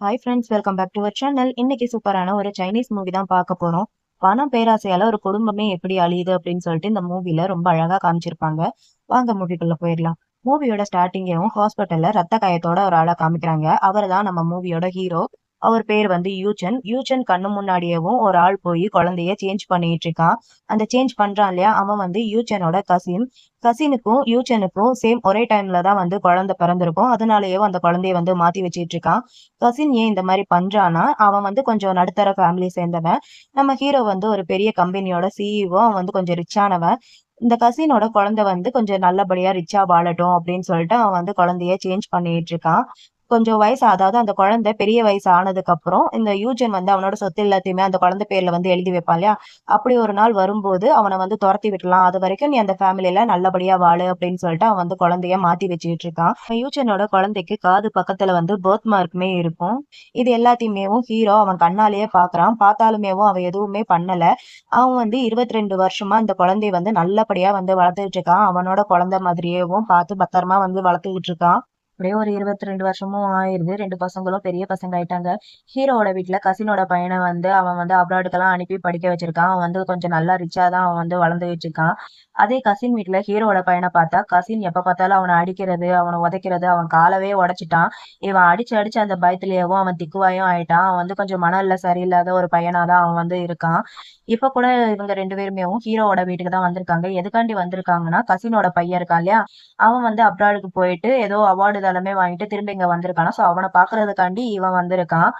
Hi friends, welcome back to our channel. இன்னைக்கு சூப்பரான ஒரு சைனீஸ் மூவி தான் பார்க்க போறோம். பணம் பேராசையால ஒரு குடும்பமே எப்படி அழியுது அப்படின்னு சொல்லிட்டு இந்த மூவில ரொம்ப அழகா காமிச்சிருப்பாங்க. வாங்க மூவிக்குள்ள போயிடலாம். மூவியோட ஸ்டார்டிங்கையும் ஹாஸ்பிட்டல்ல ரத்த காயத்தோட ஒரு ஆளை காமிக்கிறாங்க. அவர் தான் நம்ம மூவியோட ஹீரோ. அவர் பேர் வந்து யூச்சன். யூச்சன் கண்ணு முன்னாடியேவும் ஒரு ஆள் போய் குழந்தைய சேஞ்ச் பண்ணிட்டு இருக்கான். அந்த சேஞ்ச் பண்றான் இல்லையா, அவன் வந்து யூச்சனோட கசின். கசினுக்கும் யூச்சனுக்கும் சேம் ஒரே டைம்ல தான் வந்து குழந்தை பிறந்திருக்கும். அதனாலயே அந்த குழந்தைய வந்து மாத்தி வச்சிட்டு இருக்கான். கசின் ஏன் இந்த மாதிரி பண்றான்னா, அவன் வந்து கொஞ்சம் நடுத்தர ஃபேமிலி சேர்ந்தவன். நம்ம ஹீரோ வந்து ஒரு பெரிய கம்பெனியோட சிஇஓ. அவன் வந்து கொஞ்சம் ரிச்சானவன். இந்த கசினோட குழந்தை வந்து கொஞ்சம் நல்லபடியா ரிச்சா வாழட்டும் அப்படின்னு சொல்லிட்டு அவன் வந்து குழந்தைய சேஞ்ச் பண்ணிட்டு இருக்கான். கொஞ்சம் வயசு, அதாவது அந்த குழந்தை பெரிய வயசு ஆனதுக்கு அப்புறம் இந்த யூஜன் வந்து அவனோட சொத்து எல்லாத்தையுமே அந்த குழந்தை பேர்ல வந்து எழுதி வைப்பான் இல்லையா. அப்படி ஒரு நாள் வரும்போது அவனை வந்து துரத்தி விடலாம், அது வரைக்கும் நீ அந்த ஃபேமிலியில நல்லபடியா வாழு அப்படின்னு சொல்லிட்டு அவன் வந்து குழந்தைய மாத்தி வச்சுட்டு இருக்கான். யூஜனோட குழந்தைக்கு காது பக்கத்துல வந்து பர்த் மார்க்குமே இருக்கும். இது எல்லாத்தையுமே ஹீரோ அவன் கண்ணாலேயே பாக்குறான். பார்த்தாலுமேவும் அவன் எதுவுமே பண்ணல. அவன் வந்து 22 வருஷமா இந்த குழந்தைய வந்து நல்லபடியா வந்து வளர்த்துக்கிட்டு இருக்கான். அவனோட குழந்தை மாதிரியேவும் பார்த்து பத்திரமா வந்து வளர்த்துக்கிட்டு இருக்கான். அப்படியே ஒரு 22 வருஷமும் ஆயிருது. 2 பசங்களும் பெரிய பசங்க ஆயிட்டாங்க. ஹீரோவோட வீட்ல கசினோட பையன வந்து அவன் வந்து அப்ராடுக்கெல்லாம் அனுப்பி படிக்க வச்சிருக்கான். அவன் வந்து கொஞ்சம் நல்லா ரிச்சா தான் அவன் வந்து வளர்ந்துகிட்டு இருக்கான். அதே கசின் வீட்ல ஹீரோவோட பையன பார்த்தா, கசின் எப்ப பார்த்தாலும் அவன அடிக்கிறது, அவன உதைக்கிறது, அவன் காலவே உடைச்சுட்டான். இவன் அடிச்சு அடிச்சு அந்த பயத்திலேயேவும் அவன் திக்குவாயும் ஆயிட்டான். அவன் வந்து கொஞ்சம் மனநிலை சரியில்லாத ஒரு பையனா தான் அவன் வந்து இருக்கான். இப்ப கூட இவங்க 2 பேருமேவும் ஹீரோவோட வீட்டுக்கு தான் வந்திருக்காங்க. எதுக்காண்டி வந்திருக்காங்கன்னா, கசினோட பையன் இருக்கான் இல்லையா? அவன் வந்து அப்ராடுக்கு போயிட்டு ஏதோ அவார்டு இதெல்லாமே வாங்கிட்டு திரும்ப இங்க வந்திருக்கானாம். சோ அவன பாக்குறதுக்காண்டி இவன் வந்திருக்கான்.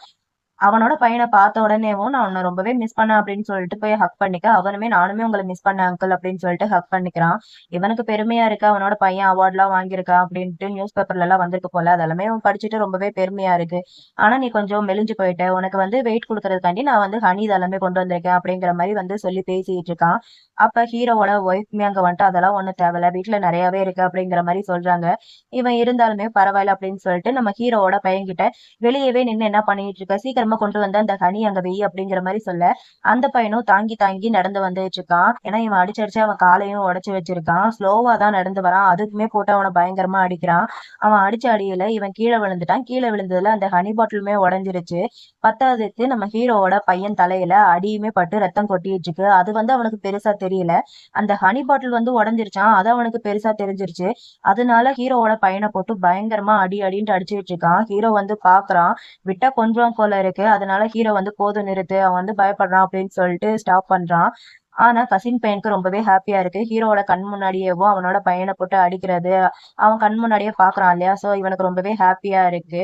அவனோட பையன பார்த்த உடனேவும், "நான் உன்ன ரொம்பவே மிஸ் பண்ணேன்" அப்படின்னு சொல்லிட்டு போய் ஹக் பண்ணிக்க, அவனுமே "நானுமே உங்கள மிஸ் பண்ணேன் அங்கிள்" அப்படின்னு சொல்லிட்டு ஹக் பண்ணிக்கிறான். இவனுக்கு பெருமையா இருக்கு. அவனோட பையன் அவார்ட்லாம் வாங்கியிருக்கான் அப்படின்ட்டு நியூஸ் பேப்பர்ல எல்லாம் வந்திருக்கு போல. அதெல்லாமே அவன் படிச்சுட்டு ரொம்பவே பெருமையா இருக்கு. "ஆனா நீ கொஞ்சம் மெலிஞ்சு போயிட்ட. உனக்கு வந்து வெயிட் குடுக்கறதுக்காண்டி நான் வந்து ஹனி இதெல்லாமே கொண்டு வந்திருக்கேன்" அப்படிங்கிற மாரி வந்து சொல்லி பேசிட்டு இருக்கான். அப்ப ஹீரோவோட ஒய்ஃப்மே அங்க வந்துட்டு, "அதெல்லாம் ஒண்ணும் தேவையில்ல. வீட்ல நெறையாவே இருக்கு" அப்படிங்கிற மாரி சொல்றாங்க. இவன் இருந்தாலுமே பரவாயில்ல அப்படின்னு சொல்லிட்டு நம்ம ஹீரோவோட பையன்கிட்ட, வெளியவே நின்னு என்ன பண்ணிட்டு இருக்க? சீக்கிரமா கொண்டு வந்து அந்த ஹனி அங்க வை அப்படிங்கிற மாரி சொல்ல, அந்த பையனும் தாங்கி தாங்கி நடந்து வந்துட்டு இருக்கான். ஏன்னா இவன் அடிச்சு அடிச்சு அவன் காலையும் உடைச்சு வச்சிருக்கான். ஸ்லோவா தான் நடந்து வரான். அதுக்குமே போட்டு அவன பயங்கரமா அடிக்கிறான். அவன் அடிச்ச அடியில இவன் கீழ விழுந்துட்டான். கீழ விழுந்ததுல அந்த ஹனி பாட்டிலுமே உடைஞ்சிருச்சு. பத்தாததுக்கு நம்ம ஹீரோவோட பையன் தலையில அடியுமே பட்டு ரத்தம் கொட்டிட்டு இருக்கு. அது வந்து அவனுக்கு பெருசா தெரியல. அந்த ஹனி பாட்டில் வந்து உடைஞ்சிருச்சாம். அது அவனுக்கு பெருசா தெரிஞ்சிருச்சு. அதனால ஹீரோவோட பையன போட்டு பயங்கரமா அடி அடின்ட்டு அடிச்சுட்டு இருக்கான். ஹீரோ வந்து பாக்குறான். விட்டா கொன்றுவான் போல இருக்கு. அதனால ஹீரோ வந்து போதும் நிறுத்து, அவன் வந்து பயப்படுறான் அப்படின்னு சொல்லிட்டு ஸ்டாப் பண்றான். ஆனா கசின் பையனுக்கு ரொம்பவே ஹாப்பியா இருக்கு. ஹீரோவோட கண் முன்னாடியேவும் அவனோட பையனை போட்டு அடிக்கிறது, அவன் கண் முன்னாடியே பாக்குறான் இல்லையா? சோ இவனுக்கு ரொம்பவே ஹாப்பியா இருக்கு.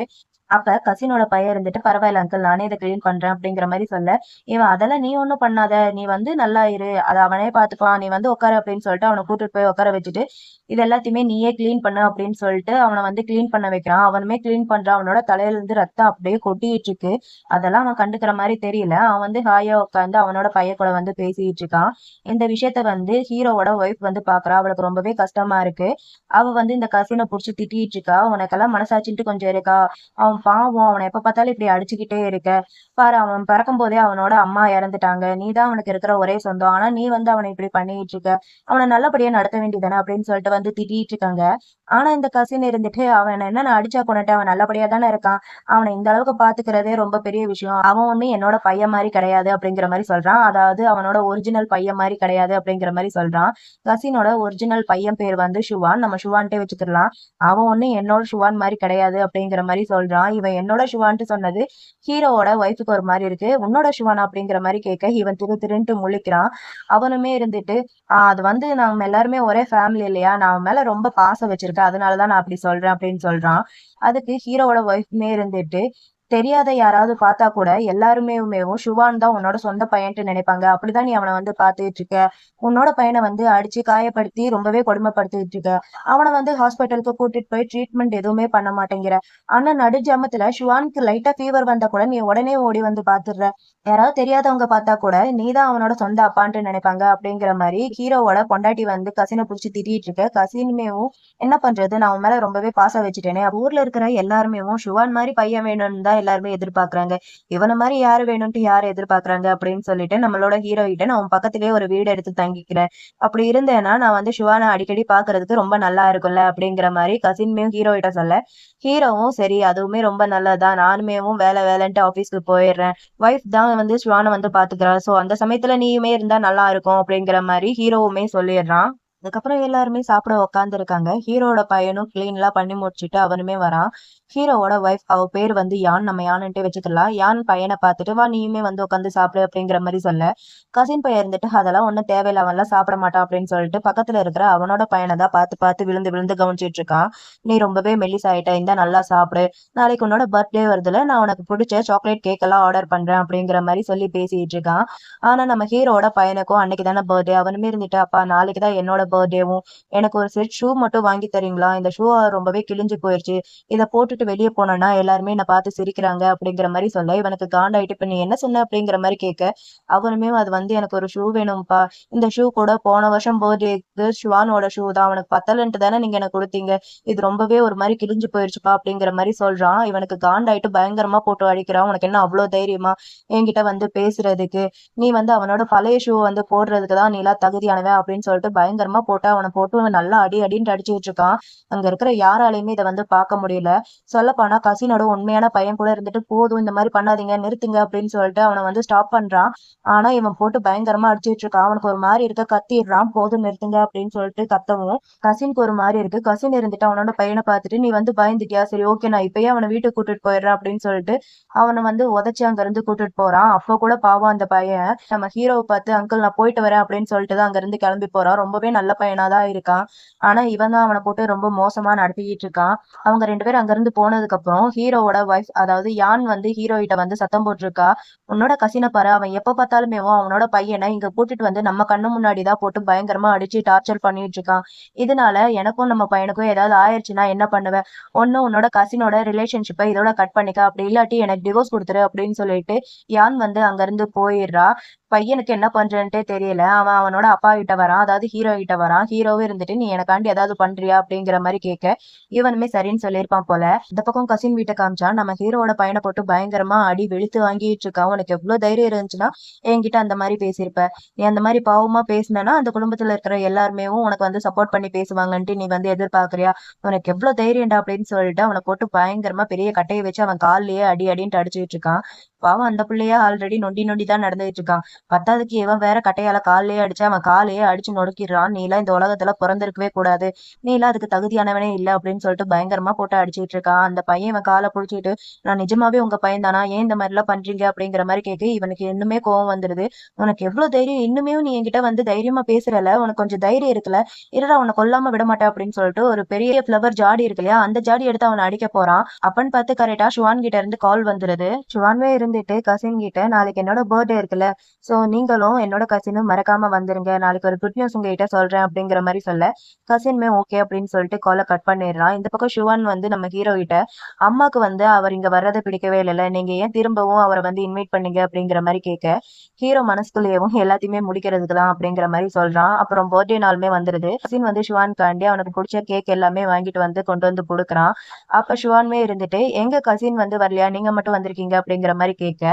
அப்ப கசினோட பையன் இருந்துட்டு, "பரவாயில்ல அங்கிள், நானே இத கிளீன் பண்றேன்" அப்படிங்கிற மாரி சொல்ல, இவன் "அதெல்லாம் நீ ஒண்ணும் பண்ணாத. நீ வந்து நல்லா இரு. அத அவனே பார்த்துப்பான். நீ வந்து உட்காரு" அப்படின்னு சொல்லிட்டு அவன கூட்டிட்டு போய் உட்கார வச்சுட்டு, "இது எல்லாத்தையுமே நீயே கிளீன் பண்ணு" அப்படின்னு சொல்லிட்டு அவன வந்து கிளீன் பண்ண வைக்கிறான். அவனுமே கிளீன் பண்றான். அவனோட தலையில இருந்து ரத்தம் அப்படியே கொட்டிட்டு இருக்கு. அதெல்லாம் அவன் கண்டுக்கிற மாரி தெரியல. அவன் வந்து ஹாயா உட்கார்ந்து அவனோட பையன் கூட வந்து பேசிட்டு இருக்கான். இந்த விஷயத்த வந்து ஹீரோவோட ஒய்ஃப் வந்து பார்க்குறா. அவளுக்கு ரொம்பவே கஷ்டமா இருக்கு. அவ வந்து இந்த கசின புடிச்சு திட்டிட்டு இருக்கா. "உனக்கெல்லாம் மனசாட்சின்ட்டு கொஞ்சம் இருக்கா? அவன் பாவம். அவன எப்ப பார்த்தாலும் இப்படி அடிச்சுக்கிட்டே இருக்க. பாரு, அவன் பிறக்கும்போதே அவனோட அம்மா இறந்துட்டாங்க. நீ தான் அவனுக்கு இருக்கிற ஒரே சொந்தம். ஆனா நீ வந்து அவன இப்படி பண்ணிட்டு இருக்க. அவன நல்லபடியா நடத்த வேண்டியதுதானே" அப்படின்னு சொல்லிட்டு வந்து திட்டிட்டு இருக்காங்க. ஆனா இந்த கசின் இருந்துட்டு, "அவன என்ன நான் அடிச்சா கொன்னுட்டேன். அவன் நல்லபடியா தானே இருக்கான். அவன இந்த அளவுக்கு பாத்துக்கிறதே ரொம்ப பெரிய விஷயம். அவன் ஒண்ணும் என்னோட பையன் மாரி கிடையாது" அப்படிங்கிற மாரி சொல்றான். அதாவது அவனோட ஒரிஜினல் பையன் மாரி கிடையாது அப்படிங்கிற மாரி சொல்றான். கசினோட ஒரிஜினல் பையன் பேர் வந்து ஷுவான். நம்ம ஷுவான்ட்டே வச்சுக்கலாம். அவன் ஒண்ணும் என்னோட ஷுவான் மாரி கிடையாது அப்படிங்கிற மாரி சொல்றான். இவன் என்னோட ஷுவான்ட்டு சொன்னது ஹீரோவோட ஒய்ஃபுக்கு ஒரு மாரி இருக்கு. "உன்னோட ஷுவானா?" அப்படிங்கிற மாரி கேட்க, இவன் திரு திருன்ட்டு முழிக்கிறான். அவனுமே இருந்துட்டு, அது வந்து நம்ம எல்லாருமே ஒரே ஃபேமிலி இல்லையா? நான் அவன் மேல ரொம்ப பாசம் வச்சிருக்கேன். அதனால தான் நான் அப்படி சொல்றேன்" அப்படின்னு சொல்றான். அதுக்கு ஹீரோவோட ஒய்ஃப்மே இருந்துட்டு, "தெரியாத யாராவது பார்த்தா கூட எல்லாருமேவுமேவும் ஷுவான் தான் உன்னோட சொந்த பையன்ட்டு நினைப்பாங்க. அப்படிதான் நீ அவன வந்து பார்த்துட்டு இருக்க. உன்னோட பையன வந்து அடிச்சு காயப்படுத்தி ரொம்பவே கொடுமைப்படுத்திட்டு இருக்க. அவன வந்து ஹாஸ்பிட்டலுக்கு கூட்டிட்டு போய் ட்ரீட்மெண்ட் எதுவுமே பண்ண மாட்டேங்கிற. ஆனா நடுஜாமத்துல ஷுவானுக்கு லைட்டா ஃபீவர் வந்தா கூட நீ உடனே ஓடி வந்து பார்த்துடுற. யாராவது தெரியாதவங்க பார்த்தா கூட நீ தான் அவனோட சொந்த அப்பான்ட்டு நினைப்பாங்க" அப்படிங்கிற மாரி ஹீரோவோட பொண்டாட்டி வந்து கசின புடிச்சு திட்டிட்டு இருக்க. கசினுமேவும், "என்ன பண்றது? நான் உன் மேல ரொம்பவே பாசம் வச்சுட்டேனே. ஊர்ல இருக்கிற எல்லாருமேவும் ஷுவான் மாரி பையன் வேணும்னு தான் தான் எல்லாருமே எதிர்பார்க்கறாங்க. இவன மாதிரி யாரு வேணும்ட்டு யாரு எதிர்பார்க்கறாங்க அப்படின்னு சொல்லிட்டு நம்மளோட ஹீரோ கிட்ட நான் உன் பக்கத்திலேயே ஒரு வீடு எடுத்து தங்கிக்கிறேன். அப்படி இருந்தேன்னா நான் வந்து சிவான அடிக்கடி பாக்குறதுக்கு ரொம்ப நல்லா இருக்கும்ல அப்படிங்கிற மாதிரி கசின்மையும் ஹீரோ கிட்ட சொல்ல, ஹீரோவும் சரி அதுவுமே ரொம்ப நல்லதுதான். நானுமேவும் வேலை வேலைன்ட்டு ஆபீஸ்க்கு போயிடுறேன். வைஃப் தான் வந்து சிவான வந்து பாத்துக்கிறா. சோ அந்த சமயத்துல நீயுமே இருந்தா நல்லா இருக்கும் அப்படிங்கிற மாதிரி ஹீரோவுமே சொல்லிடுறான். அதுக்கப்புறம் எல்லாருமே சாப்பிட உட்காந்துருக்காங்க. ஹீரோட பையனும் கிளீன்லாம் பண்ணி முடிச்சுட்டு அவனுமே வரான். ஹீரோவோட ஒய்ஃப் அவ பேர் வந்து யான். நம்ம யான்னுட்டே வச்சுக்கலாம். யான் பையனை பார்த்துட்டு வா நீயுமே வந்து உட்காந்து சாப்பிடு அப்படிங்கிற மாதிரி சொல்ல, கசின் பையன் இருந்துட்டு அதெல்லாம் ஒண்ணும் தேவையில்ல அவன்லாம் சாப்பிட மாட்டான் அப்படின்னு சொல்லிட்டு பக்கத்துல இருக்கிற அவனோட பையனை தான் பார்த்து பார்த்து விழுந்து விழுந்து கவனிச்சிட்டு இருக்கான். நீ ரொம்பவே மெல்லிசாயிட்ட, இந்தா நல்லா சாப்பிடு. நாளைக்கு உன்னோட பர்த்டே வருதுல, நான் உனக்கு பிடிச்ச சாக்லேட் கேக் எல்லாம் ஆர்டர் பண்றேன் அப்படிங்கிற மாதிரி சொல்லி பேசிட்டு இருக்கான். ஆனா நம்ம ஹீரோட பையனுக்கும் அன்னைக்கு தானே பர்த்டே. அவனுமே இருந்துட்டு அப்பா நாளைக்கு தான் என்னோட பர்த்டேவும், எனக்கு ஒரு செட் ஷூ மட்டும் வாங்கி தரீங்களா? இந்த ஷூ ரொம்பவே கிழிஞ்சு போயிருச்சு. இத போட்டுட்டு வெளிய போனேன்னா எல்லாருமே என்ன பார்த்து சிரிக்கிறாங்க அப்படிங்கிற மாதிரி சொல்ல, இவனுக்கு காண்டாயிட்டு இப்ப நீ என்ன சொன்ன அப்படிங்கிற மாதிரி கேட்க, அவனுமே அது வந்து எனக்கு ஒரு ஷூ வேணும்ப்பா. இந்த ஷூ கூட போன வருஷம் பர்த்டேக்கு ஷுவானோட ஷூ தான். அவனுக்கு பத்தலன்ட்டு தானே நீங்க எனக்கு கொடுத்தீங்க. இது ரொம்பவே ஒரு மாதிரி கிழிஞ்சு போயிருச்சுப்பா அப்படிங்கிற மாதிரி சொல்றான். இவனுக்கு காண்டாயிட்டு பயங்கரமா போட்டு அடிக்கிறான். உனக்கு என்ன அவ்வளவு தைரியமா என்கிட்ட வந்து பேசுறதுக்கு? நீ வந்து அவனோட பழைய ஷூ வந்து போடுறதுக்கு தான் நீலாம் தகுதியானவ அப்படின்னு சொல்லிட்டு பயங்கரமா போட்டு அவனை போட்டு நல்லா அடி அடின்னு அடிச்சுட்டு இருக்கான். அங்க இருக்கிற யாராலையுமே இதை வந்து பார்க்க முடியல. சொல்லப்போனா கசினோட உண்மையான பையன் கூட இருந்துட்டு போதும் இந்த மாதிரி பண்ணாதீங்க நிறுத்துங்க அப்படின்னு சொல்லிட்டு அவனை வந்து ஸ்டாப் பண்றான். ஆனா இவன் போட்டு பயங்கரமா அடிச்சுட்டு இருக்கான். அவனுக்கு ஒரு மாதிரி இருக்க கத்திடுறான். போதும் நிறுத்துங்க அப்படின்னு சொல்லிட்டு கத்தவும் கசினுக்கு ஒரு மாதிரி இருக்கு. கசின் இருந்துட்டு அவனோட பையனை பார்த்துட்டு நீ வந்து பயந்துட்டியா, சரி ஓகே நான் இப்பயே அவனை வீட்டுக்கு கூட்டிட்டு போயிடுறேன் அப்படின்னு சொல்லிட்டு அவனை வந்து உதச்சி அங்க இருந்து கூட்டிட்டு போறான். அப்போ கூட பாவம் அந்த பையன் நம்ம ஹீரோவை பார்த்து அங்கிள் நான் போயிட்டு வரேன் அப்படின்னு சொல்லிட்டு தான் அங்க இருந்து கிளம்பி போறான். ரொம்பவே நல்ல பையனா தான் இருக்கான். ஆனா இவன் தான் அவனை போட்டு ரொம்ப மோசமா நடத்திக்கிட்டு இருக்கான். அவங்க 2 பேரும் அங்க இருந்து போனதுக்கு அப்புறம் ஹீரோவோட வைஃப் அதாவது யான் வந்து ஹீரோ கிட்ட வந்து சத்தம் போட்டிருக்கா. உன்னோட கசினை பாரு, அவன் எப்ப பார்த்தாலுமே அவனோட பையனை இங்க கூட்டிட்டு வந்து நம்ம கண்ணு முன்னாடி தான் போட்டு பயங்கரமா அடிச்சு டார்ச்சர் பண்ணிட்டு இருக்கான். இதனால எனக்கும் நம்ம பையனுக்கும் ஏதாவது ஆயிடுச்சுன்னா என்ன பண்ணுவ? ஒண்ணு உன்னோட கசினோட ரிலேஷன்ஷிப்பை இதோட கட் பண்ணிக்க, அப்படி இல்லாட்டி எனக்கு டிவோர்ஸ் கொடுத்துரு அப்படின்னு சொல்லிட்டு யான் வந்து அங்க இருந்து போயிடுறா. பையனுக்கு என்ன பண்றேன்ட்டே தெரியல. அவன் அவனோட அப்பா கிட்ட வரான். அதாவது ஹீரோ கிட்ட வரான். ஹீரோவே இருந்துட்டு நீ எனக்காண்டி ஏதாவது பண்றியா அப்படிங்கிற மாதிரி கேட்க, இவனுமே சரின்னு சொல்லியிருப்பான் போல. இந்த பக்கம் கசின் வீட்டை காமிச்சா நம்ம ஹீரோவோட பையனை போட்டு பயங்கரமா அடி வெளுத்து வாங்கிட்டு இருக்கான். உனக்கு எவ்வளவு தைரியம் இருந்துச்சுன்னா என்கிட்ட அந்த மாதிரி பேசியிருப்ப. நீ அந்த மாதிரி பாவமா பேசினா அந்த குடும்பத்துல இருக்கிற எல்லாருமே உனக்கு வந்து சப்போர்ட் பண்ணி பேசுவாங்கன்ட்டு நீ வந்து எதிர்பார்க்கறியா? உனக்கு எவ்வளவு தைரியம்டா அப்படின்னு சொல்லிட்டு அவனை போட்டு பயங்கரமா பெரிய கட்டையை வச்சு அவன் கால்லயே அடி அடின்ட்டு அடிச்சுட்டு இருக்கான். பாவம் அந்த பிள்ளைய ஆல்ரெடி நொண்டி நொண்டி தான் நடந்துட்டு இருக்கான். பத்தாவதுக்கு இவன் வேற கட்டையால கால்லயே அடிச்சு அவன் காலையே அடிச்சு நொறுக்கிடுறான். நீ எல்லாம் இந்த உலகத்துல பிறந்திருக்கவே கூடாது, நீ எல்லாம் அதுக்கு தகுதியானவனே இல்ல அப்படின்னு சொல்லிட்டு பயங்கரமா போட்டு அடிச்சுட்டு இருக்கான். அந்த பையன் இவன் காலை புடிச்சிட்டு நான் நிஜமாவே உங்க பையன் தானா, ஏன் இந்த மாதிரி எல்லாம் பண்றீங்க அப்படிங்கிற மாதிரி கேட்க இவனுக்கு இன்னுமே கோவம் வந்துருது. உனக்கு எவ்வளவு தைரியம், இன்னுமே நீ என்கிட்ட வந்து தைரியமா பேசுறல, உனக்கு கொஞ்சம் தைரியம் இருக்குல்ல, இருடா உன்னை கொல்லாம விட மாட்டேன் அப்படின்னு சொல்லிட்டு ஒரு பெரிய பிளவர் ஜாடி இருக்கு இல்லையா, அந்த ஜாடி எடுத்து அவனை அடிக்க போறான். அப்பன்னு பார்த்து கரெக்டா ஷுவான் கிட்ட இருந்து கால் வந்துருது. ஷுவான்வே இருந்துட்டு கசின் கிட்ட நாளைக்கு என்னோட பர்த்டே இருக்குல்ல, சோ நீங்களும் என்னோட கசினும் மறக்காம வந்துருங்க, நாளைக்கு ஒரு குட் நியூஸ் உங்ககிட்ட சொல்றேன் அப்படிங்கிற மாதிரி சொல்ல, கசின்மே ஓகே அப்படின்னு சொல்லிட்டு காலை கட் பண்ணிடுறான். இந்த பக்கம் ஷுவான் வந்து நம்ம ஹீரோ கிட்ட அம்மாக்கு வந்து அவர் இங்க வர்றதை பிடிக்கவே இல்லைல்ல, நீங்க ஏன் திரும்பவும் அவரை வந்து இன்வைட் பண்ணீங்க அப்படிங்கிற மாதிரி கேட்க, ஹீரோ மனசுக்குள்ளேயும் எல்லாத்தையுமே முடிக்கிறதுக்கு தான் அப்படிங்கிற மாதிரி சொல்றான். அப்புறம் பர்த்டே நாளுமே வந்துருது. கசின் வந்து ஷுவான் காண்டி அவனுக்கு பிடிச்ச கேக் எல்லாமே வாங்கிட்டு வந்து கொண்டு வந்து கொடுக்குறான். அப்ப ஷுவான்மே இருந்துட்டு எங்க கசின் வந்து வரலையா, நீங்க மட்டும் வந்திருக்கீங்க அப்படிங்கிற மாதிரி கேட்க,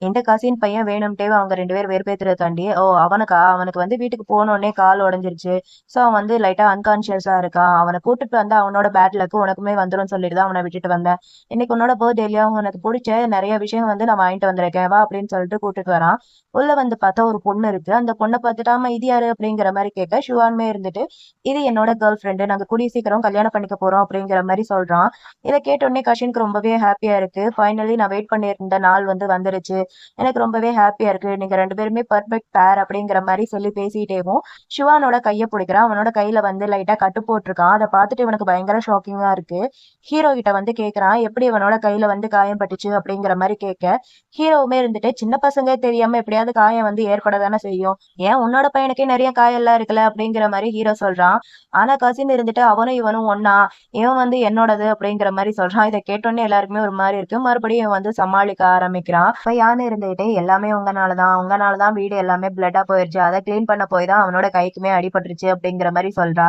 இந்த கசின் பையன் வேணும்ட்டே அவங்க 2 பேர் வெறுப்பேத்துறதுக்காண்டி ஓ அவனுக்கு வந்து வீட்டுக்கு போனோடனே கால் உடைஞ்சிருச்சு, சோ அவன் வந்து லைட்டா அன்கான்சியஸா இருக்கான், அவனை கூட்டிட்டு வந்து அவனோட பேட் லக்கு உனக்குமே வந்துடும் சொல்லிட்டு தான் அவனை விட்டுட்டு வந்தேன். இன்னைக்கு உன்னோட பர்த்டேலயா உனக்கு பிடிச்ச நிறைய விஷயம் வந்து நான் வாங்கிட்டு வந்திருக்கேன் வா அப்படின்னு சொல்லிட்டு கூட்டிட்டு வரான். உள்ள வந்து பார்த்தா ஒரு பொண்ணு இருக்கு. அந்த பொண்ணை பார்த்துட்டாம இது யாரு அப்படிங்கிற மாதிரி கேட்க, ஷுவான்மே இருந்துட்டு இது என்னோட கேர்ள் ஃப்ரெண்டு, நாங்க கூடிய சீக்கிரம் கல்யாணம் பண்ணிக்க போறோம் அப்படிங்கிற மாதிரி சொல்றான். இதை கேட்ட உடனே கஷினுக்கு ரொம்பவே ஹாப்பியா இருக்கு. ஃபைனலி நான் வெயிட் பண்ணியிருந்த நாள் வந்து வந்துருச்சு, எனக்கு ரொம்பவே ஹாப்பியா இருக்கு, நீங்க 2 பேருமே பர்ஃபெக்ட் பேர் அப்படிங்கிற மாதிரி சொல்லி பேசிட்டேவும் ஷிவானோட கையை பிடிக்கிறான். அவனோட கையில வந்து லைட்டா கட்டு போட்டிருக்கான். அதை பார்த்துட்டு இவனுக்கு பயங்கர ஷாக்கிங்கா இருக்கு. ஹீரோ கிட்ட வந்து கேக்குறான் எப்படி இவனோட கையில வந்து காயம் பட்டுச்சு அப்படிங்கிற மாதிரி கேட்க, ஹீரோவுமே இருந்துட்டு சின்ன பசங்க தெரியாம எப்படியாவது காயம் வந்து ஏற்பட தானே செய்யும், ஏன் உன்னோட பையனுக்கே நிறைய காயம் எல்லாம் இருக்குல்ல அப்படிங்கிற மாதிரி ஹீரோ சொல்றான். ஆனா கசின் இருந்துட்டு அவனும் இவனும் ஒன்னா, இவன் வந்து என்னோடது அப்படிங்கிற மாதிரி சொல்றான். இதை கேட்டோன்னே எல்லாருக்குமே ஒரு மாதிரி இருக்கு. மறுபடியும் இவன் வந்து சமாளிக்க ஆரம்பிக்கிறான். இப்ப யானை இருந்துகிட்டே எல்லாமே உங்கனாலதான் அதனாலதான் வீடு எல்லாமே பிளட்டா போயிருச்சு. அதை கிளீன் பண்ண போய் தான் அவனோட கைக்குமே அடிபட்டுருச்சு அப்படிங்கிற மாதிரி சொல்றா.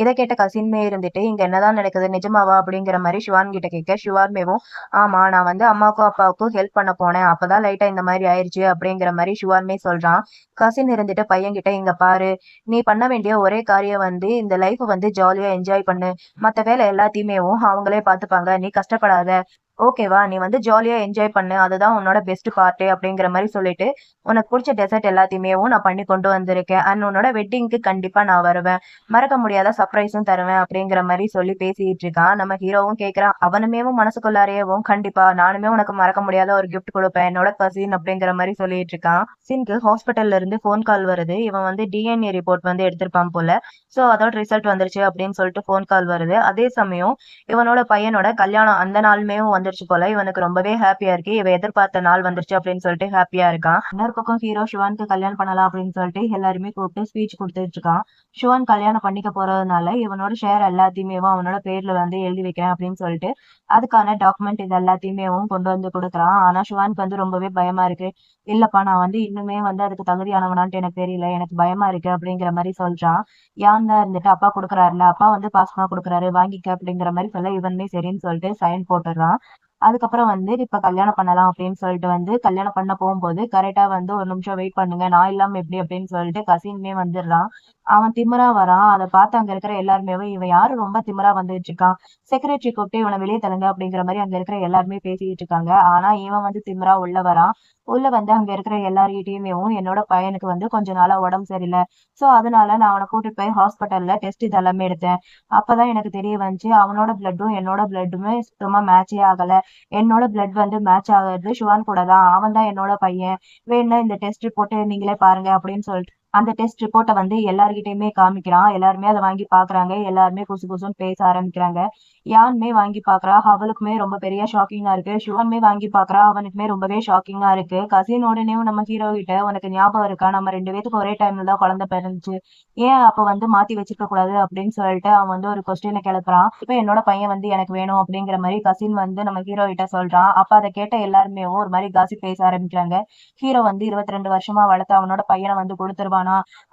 இதை கேட்ட கசின்மே இருந்துட்டு இங்க என்னதான் நடக்குது நிஜமாவா அப்படிங்கிற மாதிரி ஷிவான் கிட்ட கேட்க, ஷிவான்மேவும் ஆமா நான் வந்து அம்மாவுக்கும் அப்பாவுக்கும் ஹெல்ப் பண்ண போனேன், அப்பதான் லைட்டா இந்த மாதிரி ஆயிருச்சு அப்படிங்கிற மாதிரி ஷிவான்மே சொல்றான். கசின் இருந்துட்டு பையன் கிட்ட இங்க பாரு, நீ பண்ண வேண்டிய ஒரே காரியம் வந்து இந்த லைஃப் வந்து ஜாலியா என்ஜாய் பண்ணு, மத்த வேலை எல்லாத்தையுமே அவங்களே பாத்துப்பாங்க, நீ கஷ்டப்படாத, ஓகேவா, நீ வந்து ஜாலியா என்ஜாய் பண்ணு, அதுதான் உன்னோட பெஸ்ட் பார்ட்டு அப்படிங்கிற மாதிரி சொல்லிட்டு உனக்கு பிடிச்ச டெசர்ட் எல்லாத்தையுமே நான் பண்ணி கொண்டு வந்திருக்கேன், அண்ட் உன்னோட வெட்டிங்க்கு கண்டிப்பா நான் வருவேன், மறக்க முடியாத சர்ப்ரைஸும் தருவேன் அப்படிங்கிற மாதிரி சொல்லி பேசிட்டு இருக்கான். நம்ம ஹீரோவும் கேட்கறான். அவனுமேவும் மனசுக்குள்ளாரையவும் கண்டிப்பா நானுமே உனக்கு மறக்க முடியாத ஒரு கிஃப்ட் கொடுப்பேன் என்னோட கசின் அப்படிங்கிற மாதிரி சொல்லிட்டு இருக்கான். கசின்க்கு ஹாஸ்பிட்டல்ல இருந்து போன் கால் வருது. இவன் வந்து டிஎன்ஏ ரிப்போர்ட் வந்து எடுத்திருப்பான் போல. சோ அதோட ரிசல்ட் வந்துருச்சு அப்படின்னு சொல்லிட்டு போன் கால் வருது. அதே சமயம் இவனோட பையனோட கல்யாணம் அந்த நாளுமே வந்துருச்சு போல. இவனுக்கு ரொம்பவே ஹாப்பியா இருக்கு. இவ எதிர்பார்த்த நாள் வந்துருச்சு அப்படின்னு சொல்லிட்டு ஹாப்பியா இருக்கான். இன்னொரு பக்கம் ஹீரோ ஷிவானுக்கு கல்யாணம் பண்ணலாம் அப்படின்னு சொல்லிட்டு எல்லாருமே கூப்பிட்டு ஸ்பீச் கொடுத்துட்டு இருக்கான். ஷிவான் கல்யாணம் பண்ணிக்க போறதுனால இவனோட ஷேர் எல்லாத்தையுமே அவனோட பேர்ல வந்து எழுதி வைக்கிறேன் அப்படின்னு சொல்லிட்டு அதுக்கான டாக்குமெண்ட் இது எல்லாத்தையுமே கொண்டு வந்து கொடுக்குறான். ஆனா ஷிவானுக்கு வந்து ரொம்பவே பயமா இருக்கு. இல்லப்பா நான் வந்து இன்னுமே வந்து அதுக்கு தகுதியானவனான்ட்டு எனக்கு தெரியல, எனக்கு பயமா இருக்கு அப்படிங்கிற மாதிரி சொல்றான். யான் தான் இருந்துட்டு அப்பா கொடுக்குறாருல, அப்பா வந்து பாசமா கொடுக்குறாரு வாங்கிக்க அப்படிங்கிற மாதிரி சொல்ல இவனுமே சரின்னு சொல்லிட்டு சைன் போட்டுடுறான். அதுக்கப்புறம் வந்து இப்ப கல்யாணம் பண்ணலாம் அப்படின்னு சொல்லிட்டு வந்து கல்யாணம் பண்ண போகும்போது கரெக்டா வந்து ஒரு நிமிஷம் வெயிட் பண்ணுங்க, நான் இல்லாம எப்படி அப்படின்னு சொல்லிட்டு கசின்மே வந்துடுறான். அவன் திமிரா வரான். அதை பார்த்து அங்க இருக்கிற எல்லாருமே இவன் யாரு ரொம்ப திமிரா வந்துட்டு இருக்கான், செக்ரட்டரி கூப்பிட்டு இவனை வெளியே தள்ளுங்க அப்படிங்கிற மாதிரி அங்க இருக்கிற எல்லாருமே பேசிட்டு இருக்காங்க. ஆனா இவன் வந்து திமிரா உள்ள வரான். உள்ள வந்து அங்க இருக்கிற எல்லார்கிட்டயுமே என்னோட பையனுக்கு வந்து கொஞ்ச நாளா உடம்பு சரியில்லை, சோ அதனால நான் அவனை கூட்டிட்டு போய் ஹாஸ்பிட்டல்ல டெஸ்ட் இதெல்லாமே எடுத்தேன். அப்பதான் எனக்கு தெரிய வந்துச்சு அவனோட பிளட்டும் என்னோட பிளட்டுமே சுத்தமா மேட்சே ஆகல. என்னோட பிளட் வந்து மேட்ச் ஆகுறது ஷுவான் கூட தான், அவன் தான் என்னோட பையன், வேணா இந்த டெஸ்ட் ரிப்போர்ட் நீங்களே பாருங்க அப்படின்னு சொல்லிட்டு அந்த டெஸ்ட் ரிப்போர்ட்டை வந்து எல்லார்கிட்டயுமே காமிக்கிறான். எல்லாருமே அதை வாங்கி பாக்குறாங்க. எல்லாருமே குசு குசுன்னு பேச ஆரம்பிக்கிறாங்க. யாருமே வாங்கி பாக்குறா. அவளுக்குமே ரொம்ப பெரிய ஷாக்கிங்கா இருக்கு. ஷுவானுமே வாங்கி பாக்குறா. அவனுக்குமே ரொம்பவே ஷாக்கிங்கா இருக்கு. கசின் உடனேயும் நம்ம ஹீரோ கிட்ட உனக்கு ஞாபகம் இருக்கா, நம்ம 2 பேத்துக்கு ஒரே டைம்ல தான் குழந்தை பிறந்துச்சு, ஏன் அப்ப வந்து மாத்தி வச்சிருக்க கூடாது அப்படின்னு சொல்லிட்டு அவன் வந்து ஒரு கொஸ்டினை கிளப்புறான். இப்ப என்னோட பையன் வந்து எனக்கு வேணும் அப்படிங்கிற மாதிரி கசின் வந்து நம்ம ஹீரோ கிட்ட சொல்றான். அப்ப அதை கேட்ட எல்லாருமே ஒரு மாதிரி காசி பேச ஆரம்பிக்கிறாங்க. ஹீரோ வந்து 22 வருஷமா வளர்த்து அவனோட பையனை வந்து கொடுத்துருவானா,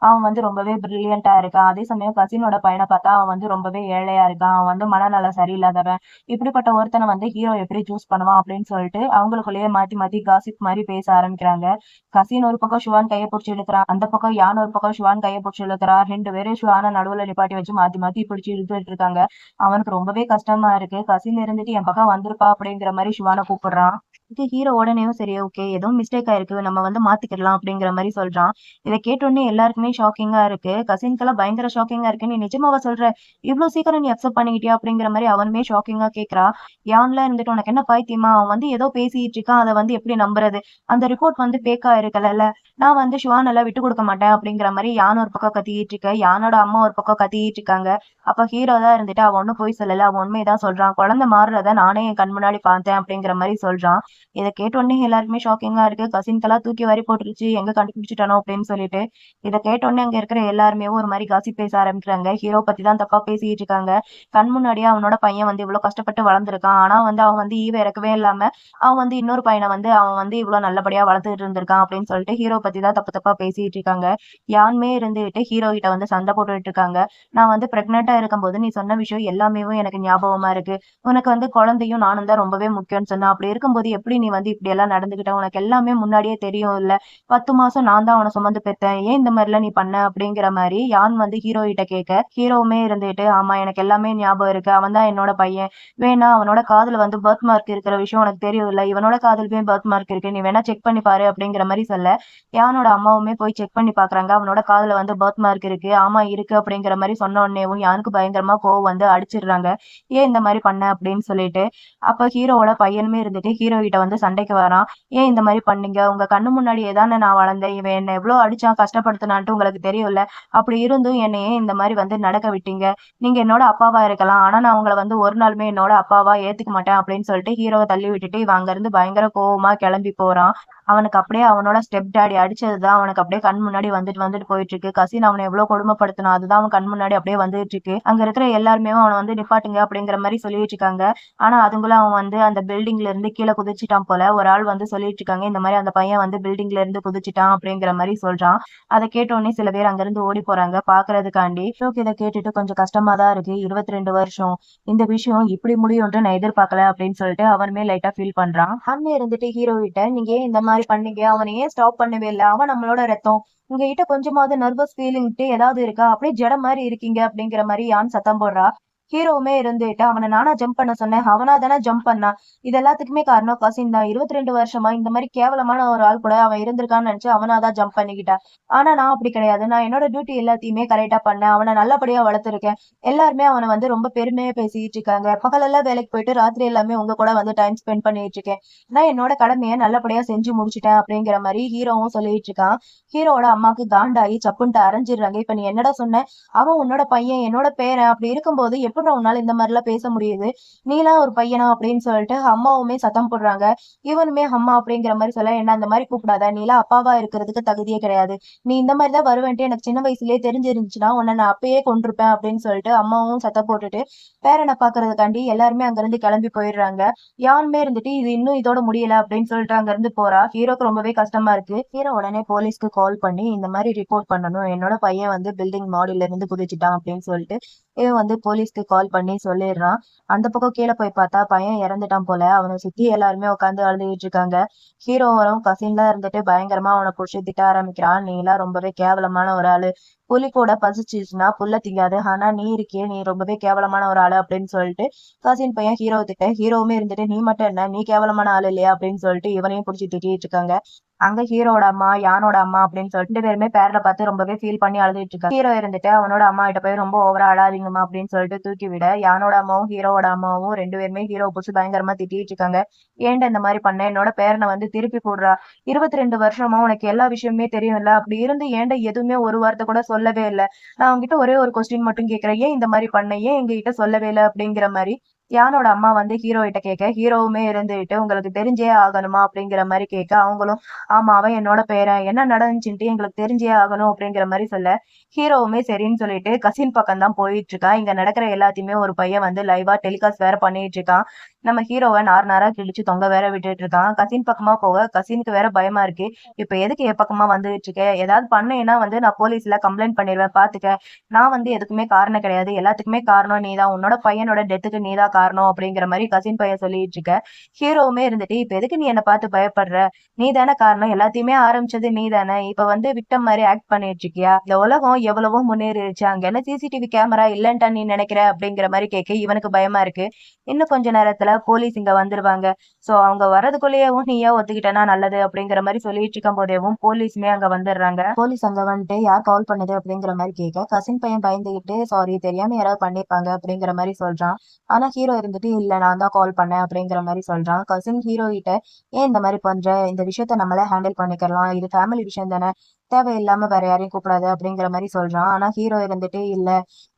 அவன் வந்து ரொம்பவே பிரில்லியண்டா இருக்கான். அதே சமயம் கசினோட பையனை பார்த்தா அவன் வந்து ரொம்பவே ஏழையா இருக்கான், அவன் வந்து மனநல சரியில்லாதவன், இப்படிப்பட்ட ஒருத்தனை வந்து ஹீரோ எப்படி சூஸ் பண்ணுவான் அப்படின்னு சொல்லிட்டு அவங்களுக்குள்ளேயே மாத்தி மாத்தி காசிப் மாதிரி பேச ஆரம்பிக்கிறாங்க. கசின் ஒரு பக்கம் ஷுவான் கையை பிடிச்சி இழுக்கிறான், அந்த பக்கம் யான் ஒரு பக்கம் ஷுவான் கையை பிடிச்சி இழுக்கிறான். 2 பேரும் ஷுவான நடுவுல நிப்பாட்டி வச்சு மாத்தி மாத்தி பிடிச்சி இழுத்துட்டு இருக்காங்க. அவனுக்கு ரொம்பவே கஷ்டமா இருக்கு. கசின் இருந்துட்டு என் பக்கம் வந்திருப்பா அப்படிங்கிற மாதிரி ஷுவான கூப்பிடுறான். இது ஹீரோ உடனேயும் சரி ஓகே ஏதோ மிஸ்டேக் ஆயிருக்கு, நம்ம வந்து மாத்திக்கலாம் அப்படிங்கிற மாதிரி சொல்றான். இதை கேட்டோடனே எல்லாருக்குமே ஷாக்கிங்கா இருக்கு. கசின்கெல்லாம் பயங்கர ஷாக்கிங்கா இருக்கு. நீ நிஜமாவா சொல்ற, இவ்வளவு சீக்கிரம் நீ அக்செப்ட் பண்ணிக்கிட்டியா அப்படிங்கிற மாதிரி அவனுமே ஷாக்கிங்கா கேக்குறா. யான்ல இருந்துட்டு உனக்கு என்ன பைத்தியமா, அவன் வந்து ஏதோ பேசிட்டு இருக்கான், அதை வந்து எப்படி நம்புறது, அந்த ரிப்போர்ட் வந்து பேக்கா இருக்கல, நான் வந்து ஷுவான் எல்லாம் விட்டு கொடுக்க மாட்டேன் அப்படிங்கிற மாதிரி யான் ஒரு பக்கம் கத்திட்டு இருக்க, யானோட அம்மா ஒரு பக்கம் கத்திட்டு இருக்காங்க. அப்ப ஹீரோ தான் இருந்துட்டு அவன் ஒன்னும் போய் சொல்லல, அவன் உண்மைதான் சொல்றான், குழந்தை மாறுறத நானே என் கண் முன்னாடி பார்த்தேன் அப்படிங்கிற மாதிரி சொல்றான். இதை கேட்ட உடனே எல்லாருக்குமே ஷாக்கிங்கா இருக்கு. கசின்கெல்லாம் தூக்கி வாரி போட்டுருச்சு, எங்க கண்டுபிடிச்சிட்டானோ அப்படின்னு சொல்லிட்டு. இதை கேட்ட உடனே அங்க இருக்கிற எல்லாருமே ஒரு மாதிரி காசி பேச ஆரம்பிக்கிறாங்க. ஹீரோ பத்தி தான் தப்பா பேசிட்டு இருக்காங்க. கண் முன்னாடியே அவனோட பையன் வந்து இவ்வளவு கஷ்டப்பட்டு வளர்ந்துருக்கான், ஆனா வந்து அவன் வந்து ஈவ இறக்கவே இல்லாம அவன் வந்து இன்னொரு பையனை வந்து அவன் வந்து இவ்வளவு நல்லபடியா வளர்த்துட்டு இருந்திருக்கான் அப்படின்னு சொல்லிட்டு ஹீரோ பத்தி தான் தப்பு தப்பா பேசிட்டு இருக்காங்க. யாருமே இருந்துகிட்டு ஹீரோ கிட்ட வந்து சண்டை போட்டுட்டு இருக்காங்க. நான் வந்து பிரெக்னெண்டா இருக்கும்போது நீ சொன்ன விஷயம் எல்லாமே எனக்கு ஞாபகமா இருக்கு, உனக்கு வந்து குழந்தையும் நானும் தான் ரொம்பவே முக்கியம்னு சொன்னா, அப்படி இருக்கும்போது எப்படி நீ வந்து இப்படி எல்லாம் நடந்துகிட்ட, உனக்கு எல்லாமே முன்னாடியே தெரியும் இல்ல, 10 மாசம் நான் தான் அவனை சுமந்து பெத்தேன், ஏன் இந்த மாதிரி எல்லாம் நீ பண்ண அப்படிங்கிற மாதிரி யான் வந்து ஹீரோ கிட்ட கேட்க, ஹீரோவுமே இருந்துட்டு ஆமா எனக்கு எல்லாமே ஞாபகம் இருக்கு, அவன் தான் என்னோட பையன், வேணா அவனோட காதுல வந்து பர்த் மார்க் இருக்கிற விஷயம் உனக்கு தெரியும் இல்ல, இவனோட காதலுமே பர்த் மார்க் இருக்கு, நீ வேணா செக் பண்ணி பாரு அப்படிங்கிற மாதிரி சொல்ல, யானோட அம்மாவுமே போய் செக் பண்ணி பாக்குறாங்க. அவனோட காதுல வந்து பர்த் மார்க் இருக்கு, ஆமா இருக்கு அப்படிங்கிற மாதிரி சொன்ன உடனேவும் யானுக்கு பயங்கரமா கோவம் வந்து அடிச்சிடுறாங்க. ஏன் இந்த மாதிரி பண்ண அப்படின்னு சொல்லிட்டு. அப்ப ஹீரோவோட பையனுமே இருந்துட்டு ஹீரோ கிட்ட வந்து சண்டைக்கு வரான். ஏன் இந்த மாதிரி பண்ணீங்க, உங்க கண்ணு முன்னாடியே தானே நான் வளர்ந்தேன், இவன் என்ன எவ்வளவு அடிச்சான் கஷ்டப்படுத்தினான்ட்டு உங்களுக்கு தெரியும்ல, அப்படி இருந்தும் என்னையே இந்த மாதிரி வந்து நடக்க விட்டீங்க, நீங்க என்னோட அப்பாவா இருக்கலாம், ஆனா நான் உங்களை வந்து ஒரு நாளுமே என்னோட அப்பாவா ஏத்துக்க மாட்டேன் அப்படின்னு சொல்லிட்டு ஹீரோவை தள்ளி விட்டுட்டு இவன் அங்க இருந்து பயங்கர கோவமா கிளம்பி போறான். அவனுக்கு அப்படியே அவனோட ஸ்டெப் டாடி அடிச்சதுதான் அவனுக்கு அப்படியே கண் முன்னாடி வந்துட்டு வந்துட்டு போயிட்டு இருக்கு. கசின் அவனை எவ்வளவு கொடுமைப்படுத்தினா அதுதான் அவன் கண் முன்னாடி அப்படியே வந்துட்டு இருக்கு. அங்க இருக்கிற எல்லாருமே அவனை வந்து நிப்பாட்டுங்க அப்படிங்கிற மாதிரி சொல்லிட்டு இருக்காங்க. ஆனா அதுக்குள்ள அவன் வந்து அந்த பில்டிங்ல இருந்து கீழே குதிச்சு குதிச்சிட்டான் போல. ஒரு ஆள் வந்து சொல்லிட்டு இருக்காங்க, இந்த மாதிரி அந்த பையன் வந்து பில்டிங்ல இருந்து குதிச்சிட்டான் அப்படிங்கிற மாதிரி சொல்றான். அதை கேட்ட உடனே சில பேர் அங்கிருந்து ஓடி போறாங்க பாக்குறதுக்காண்டி. ஷோக்கு இதை கேட்டுட்டு கொஞ்சம் கஷ்டமா தான் இருக்கு. 22 வருஷம் இந்த விஷயம் இப்படி முடியும்னு நான் எதிர்பார்க்கல அப்படின்னு சொல்லிட்டு அவனுமே லைட்டா ஃபீல் பண்றான். அண்ணன் இருந்துட்டு ஹீரோ கிட்ட, நீங்க ஏன் இந்த மாதிரி பண்ணீங்க, அவனை ஏன் ஸ்டாப் பண்ணவே இல்லை, அவன் நம்மளோட ரத்தம், உங்ககிட்ட கொஞ்சமாவது நர்வஸ் ஃபீலிங்ட்டு ஏதாவது இருக்கா, அப்படியே ஜட மாதிரி இருக்கீங்க அப்படிங்கிற மாதிரி யான் சத்தம் போடுறா. ஹீரோவுமே இருந்துட்டு, அவனை நானா ஜம்ப் பண்ண சொன்னேன், அவனா தானே ஜம்ப் பண்ணான், இது எல்லாத்துக்குமே காரணம் கசின் தான். 22 வருஷமா இந்த மாதிரி கேவலமான ஒரு ஆள் கூட அவன் இருந்திருக்கான்னு நினைச்சு அவனாதான் ஜம்ப் பண்ணிக்கிட்டான். ஆனா நான் அப்படி கிடையாது. நான் என்னோட டியூட்டி எல்லாத்தையுமே கரெக்டா பண்ணேன். அவனை நல்லபடியா வளர்த்துருக்கேன். எல்லாருமே அவனை வந்து ரொம்ப பெருமையா பேசிட்டு இருக்காங்க. பகலெல்லாம் வேலைக்கு போயிட்டு ராத்திரி எல்லாமே உங்க கூட வந்து டைம் ஸ்பெண்ட் பண்ணிட்டு இருக்கேன். நான் என்னோட கடமையை நல்லபடியா செஞ்சு முடிச்சுட்டேன் அப்படிங்கிற மாதிரி ஹீரோவும் சொல்லிட்டு இருக்கான். ஹீரோவோட அம்மாக்கு காண்டாயி சப்புன்ட்டு அரைஞ்சிடுறாங்க. இப்ப நீ என்னடா சொன்ன, அவன் உன்னோட பையன், என்னோட பேரன், அப்படி இருக்கும்போது எப்படி உன்னால இந்த மாதிரி எல்லாம் பேச முடியுது, நீலாம் ஒரு பையனா அப்படின்னு சொல்லிட்டு அம்மாவுமே சத்தம் போடுறாங்க. இவனுமே அம்மா அப்படிங்கிற மாதிரி சொல்ல, என்ன அந்த மாதிரி கூப்பிடாத, நீலாம் அப்பாவா இருக்கிறதுக்கு தகுதியே கிடையாது, நீ இந்த மாதிரி தான் வருவேன்ட்டு எனக்கு சின்ன வயசுலயே தெரிஞ்சிருந்துச்சுன்னா உன்னை நான் அப்பயே கொண்டிருப்பேன் அப்படின்னு சொல்லிட்டு அம்மாவும் சத்தம் போட்டுட்டு பேரனை பாக்குறதுக்காண்டி எல்லாருமே அங்க இருந்து கிளம்பி போயிடுறாங்க. யாருமே இருந்துட்டு இது இன்னும் இதோட முடியல அப்படின்னு சொல்லிட்டு அங்க இருந்து போறா. ஹீரோக்கு ரொம்பவே கஷ்டமா இருக்கு. ஹீரோ உடனே போலீஸ்க்கு கால் பண்ணி இந்த மாதிரி ரிப்போர்ட் பண்ணணும், என்னோட பையன் வந்து பில்டிங் மாடியில இருந்து குதிச்சுட்டான் அப்படின்னு சொல்லிட்டு இவன் வந்து போலீஸ்க்கு கால் பண்ணி சொல்லிடுறான். அந்த பக்கம் கீழே போய் பார்த்தா பையன் இறந்துட்டான் போல. அவனை சுத்தி எல்லாருமே உட்காந்து அழுதுகிட்டு இருக்காங்க. ஹீரோவும் கசின்ல இருந்துட்டு பயங்கரமா அவனை புடிச்சு திட்ட ஆரம்பிக்கிறான், நீ எல்லாம் ரொம்பவே கேவலமான ஒரு ஆளு, புலி கூட பசிச்சிச்சுன்னா புல்ல திங்காது, ஆனா நீ இருக்கியே நீ ரொம்பவே கேவலமான ஒரு ஆளு அப்படின்னு சொல்லிட்டு கசின் பையன் ஹீரோ திட்ட, ஹீரோவுமே இருந்துட்டு நீ மட்டும் என்ன, நீ கேவலமான ஆளு இல்லையா அப்படின்னு சொல்லிட்டு இவனையும் புடிச்சு திட்டிட்டு இருக்காங்க. அங்க ஹீரோட அம்மா, யானோட அம்மா அப்படின்னு சொல்லிட்டு 2 பேருமே பேரனை பார்த்து ரொம்பவே ஃபீல் பண்ணி அழுதுட்டு இருக்காங்க. ஹீரோ இருந்துட்டு அவனோட அம்மா கிட்ட போய் ரொம்ப ஓவரா அழாதீங்கம்மா அப்படின்னு சொல்லிட்டு தூக்கி விட, யானோட அம்மாவும் ஹீரோவோட அம்மாவும் 2 பேருமே ஹீரோ புடிச்சு பயங்கரமா திட்டிட்டு இருக்காங்க. ஏன்டா இந்த மாதிரி பண்ண, என்னோட பேரனை வந்து திருப்பி போடுறா, 22 வருஷமா உனக்கு எல்லா விஷயமே தெரியும்ல, அப்படி இருந்து ஏன்டா எதுவுமே ஒரு வார்த்தை கூட சொல்லவே இல்லை, நான் உங்ககிட்ட ஒரே ஒரு கொஸ்டின் மட்டும் கேட்கிறேன், ஏன் இந்த மாதிரி பண்ண, ஏன் எங்ககிட்ட சொல்லவே இல்லை அப்படிங்கிற மாதிரி யானோட அம்மா வந்து ஹீரோ கிட்ட கேட்க, ஹீரோவுமே இருந்துட்டு உங்களுக்கு தெரிஞ்சே ஆகணுமா அப்படிங்கிற மாதிரி கேட்க, அவங்களும் ஆமா அவன் என்னோட பேரன், என்ன நடந்துச்சுன்ட்டு எங்களுக்கு தெரிஞ்சே ஆகணும் அப்படிங்கிற மாதிரி சொல்ல, ஹீரோவுமே சரின்னு சொல்லிட்டு கசின் பக்கம் தான் போயிட்டு இருக்கான். இங்க நடக்கிற எல்லாத்தையுமே ஒரு பையன் வந்து லைவா டெலிகாஸ்ட் வேற பண்ணிட்டு இருக்கான். நம்ம ஹீரோவை நார் நாரா கிழிச்சு தொங்க வேற விட்டுட்டு இருக்கான். கசின் பக்கமா போக கசினுக்கு வேற பயமா இருக்கு. இப்ப எதுக்கு என் பக்கமா வந்துட்டு இருக்க, ஏதாவது பண்ணேன்னா வந்து நான் போலீஸ்ல கம்ப்ளைண்ட் பண்ணிடுவேன் பாத்துக்க, நான் வந்து எதுக்குமே காரணம் கிடையாது, எல்லாத்துக்குமே காரணம் நீதான், உன்னோட பையனோட டெத்துக்கு நீதான் காரணம் அப்படிங்கிற மாதிரி கசின் பையன் சொல்லிட்டு இருக்க. ஹீரோவுமே இருந்துட்டு இப்ப எதுக்கு நீ என்ன பார்த்து பயப்படுற, நீ தானே காரணம், எல்லாத்தையுமே ஆரம்பிச்சது நீ தானே, இப்ப வந்து விக்டம் மாதிரி ஆக்ட் பண்ணிட்டு இருக்கியா, இந்த உலகம் எவ்வளவோ முன்னேறிடுச்சு, அங்க என்ன சிசிடிவி கேமரா இல்லன்ட்டா நீ நினைக்கிற அப்படிங்கிற மாதிரி கேட்க இவனுக்கு பயமா இருக்கு. இன்னும் கொஞ்ச நேரத்துல போலீஸ் இங்க வந்துருவாங்க, சோ அவங்க வர்றதுக்குள்ளேயேவும் நீயா ஒத்துக்கிட்டனா நல்லது அப்படிங்கிற மாதிரி சொல்லிட்டு இருக்கும் போதேவும் போலீஸுமே அங்க வந்துடுறாங்க. போலீஸ் அங்க வந்துட்டு யார் கால் பண்ணது அப்படிங்கிற மாதிரி கேட்க கசின் பையன் பயந்துகிட்டு சாரி தெரியாம யாராவது பண்ணிருப்பாங்க அப்படிங்கிற மாதிரி சொல்றான். ஆனா ஹீரோ இருந்துட்டு இல்ல நான் தான் கால் பண்ணேன் அப்படிங்கிற மாதிரி சொல்றான். கசின் ஹீரோ கிட்ட ஏன் இந்த மாதிரி பண்ற, இந்த விஷயத்த நம்மளே ஹேண்டில் பண்ணிக்கலாம், இது ஃபேமிலி விஷயம் தானே, தேவையில்லாம வேற யாரையும் கூப்பிடாது அப்படிங்கிற மாதிரி சொல்றான். ஆனா ஹீரோ இருந்துட்டு இல்ல,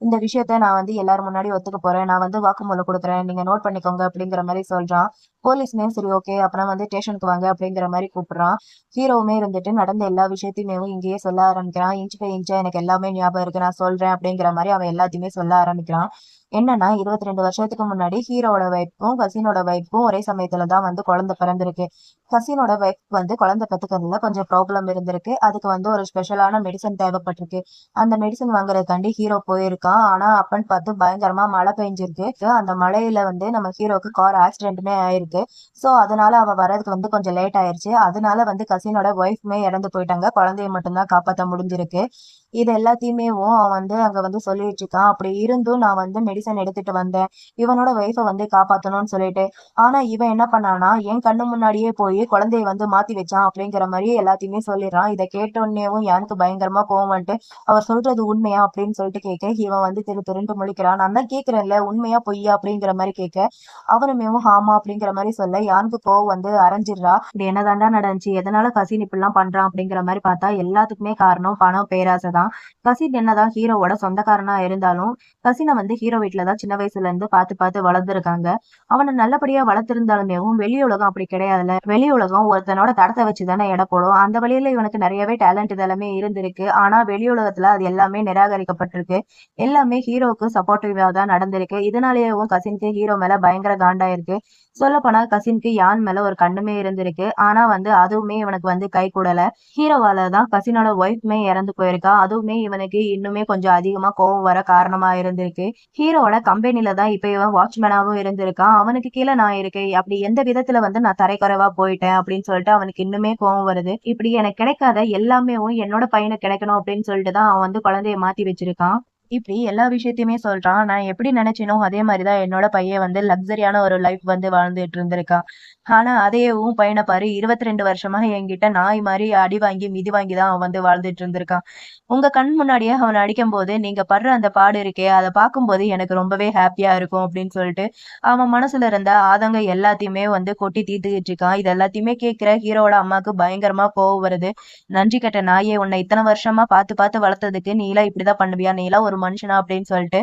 இந்த விஷயத்த நான் வந்து எல்லாரும் முன்னாடி ஒத்துக்க போறேன், நான் வந்து வாக்குமூலம் கொடுக்குறேன், நீங்க நோட் பண்ணிக்கோங்க அப்படிங்கிற மாதிரி சொல்றான். போலீஸ்மே சரி ஓகே அப்புறம் வந்து ஸ்டேஷனுக்கு வாங்க அப்படிங்கிற மாதிரி கூப்பிடுறான். ஹீரோவுமே இருந்துட்டு நடந்த எல்லா விஷயத்தையுமே இங்கேயே சொல்ல ஆரம்பிக்கிறான். இன்ச் பை இன்ச்சா எனக்கு எல்லாமே ஞாபகம் இருக்கு, நான் சொல்றேன் அப்படிங்கிற மாதிரி அவன் எல்லாத்தையுமே சொல்ல ஆரம்பிக்கிறான். என்னன்னா 22 வருஷத்துக்கு முன்னாடி ஹீரோட வைஃப்க்கும் கசினோட வைஃப்க்கும் ஒரே சமயத்துல தான் வந்து குழந்தை பிறந்திருக்கு. கசினோட வைஃப் வந்து குழந்தை பெத்துக்கிறதுல கொஞ்சம் ப்ராப்ளம் இருந்திருக்கு. அதுக்கு வந்து ஒரு ஸ்பெஷலான மெடிசன் தேவைப்பட்டிருக்கு. அந்த மெடிசன் வாங்குறதுக்காண்டி ஹீரோ போயிருக்கான். ஆனா அப்பன்னு பார்த்து பயங்கரமா மழை பெஞ்சிருக்கு. அந்த மழையில வந்து நம்ம ஹீரோக்கு கார் ஆக்சிடென்ட்டுமே ஆயிருக்கு. சோ அதனால அவ வர்றதுக்கு வந்து கொஞ்சம் லேட் ஆயிருச்சு. அதனால வந்து கசினோட ஒய்ஃப்மே இறந்து போயிட்டாங்க. குழந்தைய மட்டும்தான் காப்பாற்ற முடிஞ்சிருக்கு. இது எல்லாத்தையுமே அவன் வந்து அங்க வந்து சொல்லிட்டு இருக்கான். அப்படி இருந்தும் நான் வந்து மெடிசன் எடுத்துட்டு வந்தேன், இவனோட ஒய்ஃபை வந்து காப்பாத்தணும்னு சொல்லிட்டு. ஆனா இவன் என்ன பண்ணானா என் கண்ணு முன்னாடியே போய் குழந்தைய வந்து மாத்தி வச்சான் அப்படிங்கிற மாதிரி எல்லாத்தையுமே சொல்லிடுறான். இதை கேட்ட உடனேவும் யாருக்கு பயங்கரமா கோவம் வந்துட்டு அவர் சொல்றது உண்மையா அப்படின்னு சொல்லிட்டு கேட்க இவன் வந்து திரு திருண்டு முழிக்கிறான். நான் தான் கேட்கிறேன்ல உண்மையா பொய்யா அப்படிங்கிற மாதிரி கேட்க அவனுமேவும் ஆமா அப்படிங்கிற மாதிரி சொல்ல யாருக்கு கோவம் வந்து அரைஞ்சிடுறா. இது என்னதாண்டா நடந்துச்சு, எதனால கசின் இப்படிலாம் பண்றான் அப்படிங்கிற மாதிரி பார்த்தா எல்லாத்துக்குமே காரணம் பணம் பேராசை தான். இருக்கான். கசின் என்னதான் ஹீரோவோட சொந்தக்காரனா இருந்தாலும் கசினை வந்து ஹீரோ வீட்டுலதான் சின்ன வயசுல இருந்து பார்த்து பார்த்து வளர்ந்துருக்காங்க. அவனை நல்லபடியா வளர்த்திருந்தாலுமேவும் வெளி உலகம் அப்படி கிடையாதுல்ல. வெளி உலகம் ஒருத்தனோட தடத்தை வச்சுதானே எடை போடும். அந்த வழியில இவனுக்கு நிறையவே டேலண்ட் இதெல்லாமே இருந்திருக்கு. ஆனா வெளி உலகத்துல அது எல்லாமே நிராகரிக்கப்பட்டிருக்கு. எல்லாமே ஹீரோவுக்கு சப்போர்ட்டிவா தான் நடந்திருக்கு. இதனாலேயும் கசினுக்கு ஹீரோ மேல பயங்கர காண்டாயிருக்கு. சொல்ல போனா கசினுக்கு யான் மேல ஒரு கண்ணுமே இருந்திருக்கு. ஆனா வந்து அதுவுமே இவனுக்கு வந்து கை கூடல. ஹீரோவால தான் கசினோட ஒய்ஃப்மே இறந்து போயிருக்கா. அதுவுமே இவனுக்கு இன்னுமே கொஞ்சம் அதிகமா கோவம் வர காரணமா இருந்திருக்கு. ஹீரோவோட கம்பெனில தான் இப்ப இவன் வாட்ச்மேனாவும் இருந்திருக்கான். அவனுக்கு கீழே நான் இருக்கேன். அப்படி எந்த விதத்துல வந்து நான் தரைக்குறைவா போயிட்டேன் அப்படின்னு சொல்லிட்டு அவனுக்கு இன்னுமே கோவம் வருது. இப்படி எனக்கு கிடைக்காத எல்லாமே என்னோட பையனுக்கு கிடைக்கணும் அப்படின்னு சொல்லிட்டு தான் அவன் வந்து குழந்தைய மாத்தி வச்சிருக்கான். இப்படி எல்லா விஷயத்தையுமே சொல்றான். நான் எப்படி நினைச்சேனோ அதே மாதிரிதான் என்னோட பையன் வந்து லக்ஸரியான ஒரு லைஃப் வந்து வாழ்ந்துட்டு இருந்திருக்கான். ஆனா அதே உன் பையனை பாரு, 22 வருஷமா என்கிட்ட நாய் மாதிரி அடி வாங்கி மிதி வாங்கி தான் அவன் வந்து வாழ்ந்துட்டு இருந்திருக்கான். உங்க கண் முன்னாடியே அவனை அடிக்கும் போது நீங்க படுற அந்த பாடு இருக்கே, அதை பார்க்கும்போது எனக்கு ரொம்பவே ஹாப்பியா இருக்கும் அப்படின்னு சொல்லிட்டு அவன் மனசுல இருந்த ஆதங்கம் எல்லாத்தையுமே வந்து கொட்டி தீர்த்துக்கிட்டு இருக்கான். இது எல்லாத்தையுமே கேட்கிற ஹீரோட அம்மாக்கு பயங்கரமா கோவம் வருது. நன்றி கெட்ட நாயே, உன்னை இத்தனை வருஷமா பார்த்து பார்த்து வளர்த்ததுக்கு நீ எல்லாம் இப்படிதான் பண்ணுவியா, நீ எல்லாம் ஒரு மனுஷனா அப்படின்னு சொல்லிட்டு